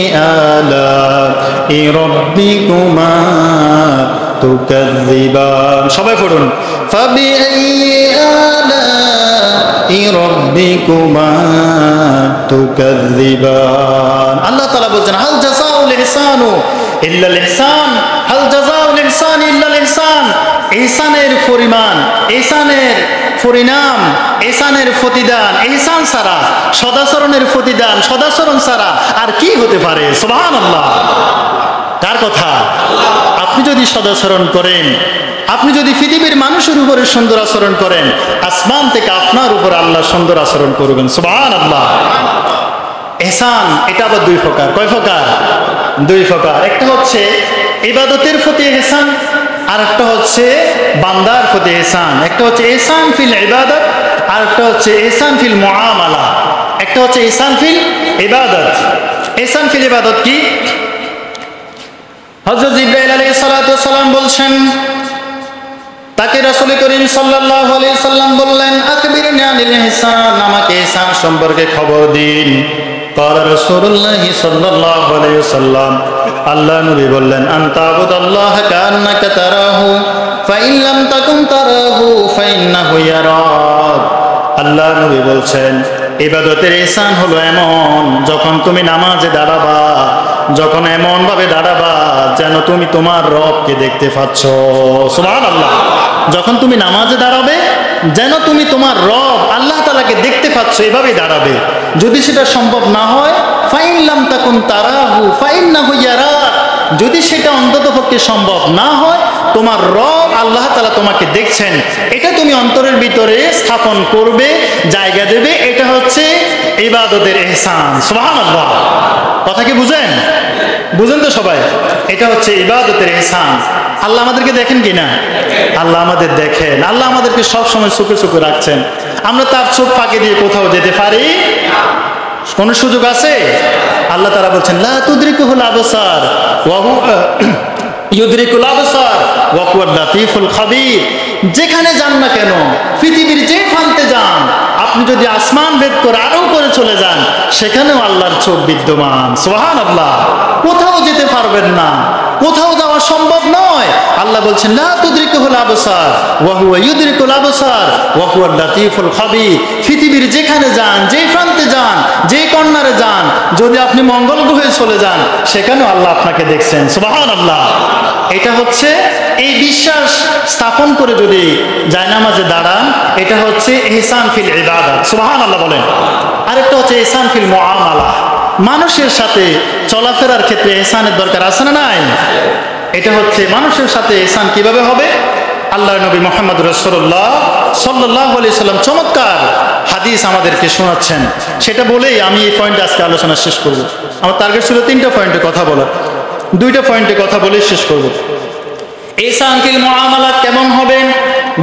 আলাই রাব্বিকুমা তুকাযযিবান। সবাই পড়ুন, ফাবিআইয়ি আলাই রাব্বিকুমা তুকাযযিবান। আল্লাহ তাআলা বলছেন, হাল জাযাউল ইহসানু ইল্লাল ইহসান, হাল জাযাউল ইহসান ইল্লাল ইহসান। ইহসানের পরিমাণ, ইহসানের পরিণাম, ইহসানের প্রতিদান ইহসান ছাড়া, সদাচরণের প্রতিদান সদাচরণ ছাড়া আর কি হতে পারে? সুবহানাল্লাহ। কার কথা? আপনি যদি সদাচরণ করেন, আপনি যদি পৃথিবীর মানুষের উপরে সুন্দর আচরণ করেন, আসমান থেকে আপনার উপর আল্লাহ সুন্দর আচরণ করবেন। সুবহানাল্লাহ। ইহসান এটা আবার 2 প্রকার। কয় প্রকার? 2 প্রকার। একটা হচ্ছে ইবাদতের প্রতি ইহসান, আর একটা হচ্ছে বান্দার প্রতি ইহসান। একটা হচ্ছে ইহসান ফিল ইবাদত, আর একটা হচ্ছে ইহসান ফিল মুআমালা। একটা হচ্ছে ইহসান ফিল ইবাদত। ইহসান ফিল ইবাদত কি? হযরত জিবরাইল আলাইহিস সালাতু ওয়াস সালাম বলছেন, তাকে রাসূল করিম সাল্লাল্লাহু আলাইহি সাল্লাম বললেন, আকবিরনি আনিল ইহসান, আমাকে ইহসান সম্পর্কে খবর দিন। قال رسول الله صلى الله عليه وسلم, আল্লাহ নবী বললেন, আনতা আবুদাল্লাহ কান্নাকা তারাহু ফাইন লাম তাকুন তারাহু ফাইন্নাহু ইয়ারাক। আল্লাহ নবী বলছেন, ইবাদতের ইহসান হলো এমন, যখন তুমি নামাজে দাঁড়াবা, যখন এমন ভাবে দাঁড়াবা যেন তুমি তোমার রবকে দেখতে পাচ্ছ। সুবহানাল্লাহ। যখন তুমি নামাজে দাঁড়াবে যেন তুমি তোমার রব আল্লাহ তাআলাকে দেখতে পাচ্ছ, এভাবে দাঁড়াবে। যদি সেটা সম্ভব না হয়, ফাইন লাম তাকুন তারাহু ফাইন্নাহু ইয়ারাক, যদি সেটা অন্ততপক্ষে সম্ভব না হয়, তোমার রব আল্লাহ তাআলা তোমাকে দেখছেন, এটা তুমি অন্তরের ভিতরে স্থাপন করবে, জায়গা দেবে। এটা হচ্ছে ইবাদতের ইহসান। সুবহানাল্লাহ। কথা কি বুঝেন? বুঝেন তো সবাই? এটা হচ্ছে ইবাদতের ইহসান। আল্লাহ আমাদেরকে দেখেন কিনা? আল্লাহ আমাদের দেখেন। আল্লাহ আমাদেরকে সব সময় চোখে চোখে রাখছেন। আমরা তার চোখ ফাঁকি দিয়ে কোথাও যেতে পারি? কোন সুযোগ আছে? আল্লাহ তাআলা বলছেন, লা তুদরিকুহুল আবসার ওয়া হুয়া ইউদরিকুল আবসার ওয়া হুয়াল লাতীফুল খাবীর। যেখানে যান না কেন, পৃথিবীর যে প্রান্তে যান, আপনি যদি আসমান ভেদ করে আরো করে চলে যান, সেখানেও আল্লাহর চোখ বিদ্যমান। সুবহানাল্লাহ। কোথাও যেতে পারবেন না, কোথাও যাওয়া সম্ভব নয়। আল্লাহ বলছেন, লা তুদরিকুহুল আবসার ওয়া হুয়া ইউদরিকুল আবসার ওয়া হুয়াল লাতীফুল খাবীর। পৃথিবীর যেখানে যান, যে প্রান্তে যান, যে কর্নারে যান, যদি আপনি মঙ্গল গ্রহে চলে যান, সেখানেও আল্লাহ আপনাকে দেখছেন। সুবহানাল্লাহ। এটা হচ্ছে এই বিশ্বাস স্থাপন করে যদি জায়নামাজে দাঁড়ান, এটা হচ্ছে ইহসান ফিল ইবাদত। সুবহানাল্লাহ বলেন। আরেকটা হচ্ছে ইহসান ফিল মুআমালা, মানুষের সাথে চলাফেরার ক্ষেত্রে ইহসানের দরকার আছে না নাই? এটা হচ্ছে মানুষের সাথে ইহসান কিভাবে হবে? আল্লাহ নবী মুহাম্মদ রাসূলুল্লাহ সাল্লাল্লাহু আলাইহি সাল্লাম চমৎকার হাদিস আমাদেরকে শোনাচ্ছেন। সেটা বলেই আমি এই পয়েন্টে আজকে আলোচনা শেষ করব। আমার টার্গেট ছিল 3টা পয়েন্টে কথা বলার, 2টা পয়েন্টে কথা বলে শেষ করব। ইহসান ফিল মুআমালাত কেমন হবে?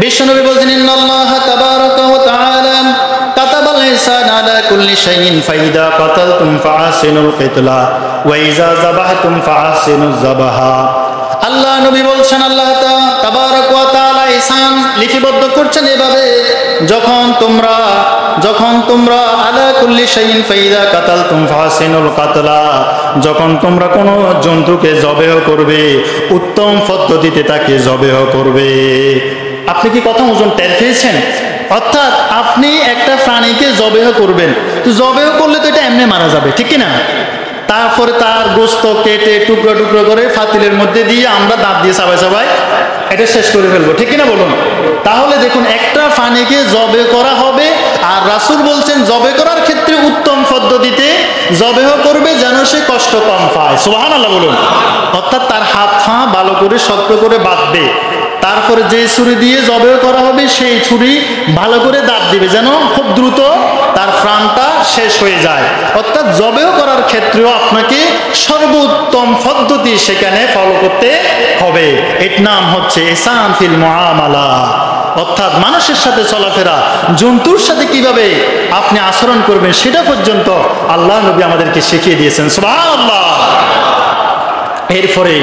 বিশ্বনবী বলেন, ইন্নাল্লাহা তাবারাকা ওয়া তাআলা কাতাবাল ইহসান আলা কুল্লি শাইইন ফাইদা কাতালতুম ফাহসিনুল কিতলা ওয়া ইযা যাবাহতুম ফাহসিনুজ যাবাহা। আল্লাহ নবী বলছেন, আল্লাহ তাবারাকা ওয়া তাআলা ইহসান লিপিবদ্ধ করছেন এভাবে, যখন তোমরা আলা কুল্লি শাইইন ফাইদা কাতালতুম ফাহসিনুল কাতলা, যখন তোমরা কোনো জন্তুকে জবেহ করবে, উত্তম পদ্ধতিতে তাকে জবেহ করবে। আপনি কি কথা ওজন টের পেয়েছেন? অর্থাৎ আপনি একটা প্রাণীকে জবেহ করবেন, তো জবেহ করলে তো এটা এমনি মারা যাবে, ঠিক কি না? তারপরে তার গোস্ত কেটে টুকরো টুকরো করে ফাতিলের মধ্যে দিয়ে আমরা দাঁত দিয়ে চাবাই চাবাই এটা শেষ করে ফেলবো, ঠিক কিনা বলুন? তাহলে দেখুন, একটা প্রাণীকে জবে করা হবে, আর রাসূল বলছেন জবে করার ক্ষেত্রে উত্তম পদ্ধতিতে জবেহ করবে যেন সে কষ্ট কম পায়। সুবহানাল্লাহ বলুন। অর্থাৎ তার হাত পা ভালো করে শক্ত করে বাঁধবে, তারপরে যে ছুরি দিয়ে জবেহ করা হবে সেই ছুরি ভালো করে দাঁত দিবে যেন খুব দ্রুত তার প্রাণটা শেষ হয়ে যায়। অর্থাৎ জবেহ করার ক্ষেত্রেও আপনাকে সর্বোত্তম পদ্ধতি সেখানে ফলো করতে হবে। এর নাম হচ্ছে ইহসান ফিল মুআমালা, অর্থাৎ মানুষের সাথে চলাফেরা, জন্তুর সাথে কিভাবে আপনি আচরণ করবেন সেটা পর্যন্ত আল্লাহ নবী আমাদেরকে শিখিয়ে দিয়েছেন। সুবহানাল্লাহ। এরপরে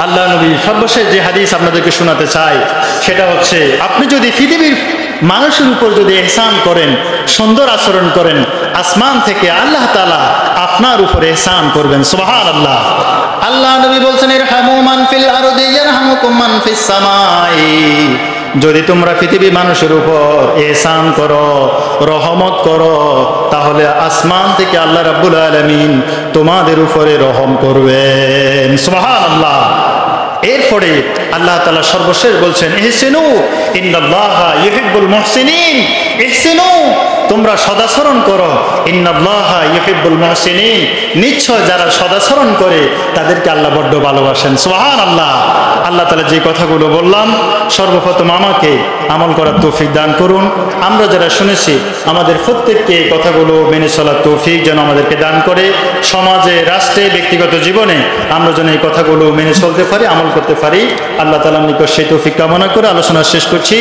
আল্লাহ নবী সর্বশেষ যে হাদিস আপনাদেরকে শোনাতে চাই সেটা হচ্ছে, আপনি যদি পৃথিবীর মানুষের উপর যদি ইহসান করেন, সুন্দর আচরণ করেন, আসমান থেকে আল্লাহ তাআলা আপনার উপরে ইহসান করবেন। সুবহানাল্লাহ। আল্লাহ নবী বলছেন, ইরহামু মান ফিল আরদি ইয়ারহামুকুম মান ফিস সামাই। যদি তোমরা পৃথিবী মানুষের উপর ইহসান করো, রহমত করো, তাহলে আসমান থেকে আল্লাহ রাব্বুল আলামিন তোমাদের উপরে রহম করবেন। সুবহানাল্লাহ। এরপরে আল্লাহ তাআলা সর্বশেষ বলছেন, ইহসিনু ইন্নাল্লাহা ইউহিব্বুল মুহসিনিন। ইহসিনু, তোমরা সদাচরণ করো, ইন্নাল্লাহা ইউহিব্বুল মুহসিনিন, নিশ্চয় যারা সদাচরণ করে তাদেরকে আল্লাহ বড্ড ভালোবাসেন। সুবহানাল্লাহ। আল্লাহ তাআলা যে কথাগুলো বললাম, সর্বপ্রথম আমাকে আমল করার তৌফিক দান করুন। আমরা যারা শুনেছি আমাদের প্রত্যেককে এই কথাগুলো মেনে চলার তৌফিক যেন আমাদেরকে দান করে, সমাজে, রাষ্ট্রে, ব্যক্তিগত জীবনে আমরা যেন এই কথাগুলো মেনে চলতে পারি, আমল করতে পারি। আল্লাহ তাআলার নিকট সেই তৌফিক কামনা করে আলোচনা শেষ করছি।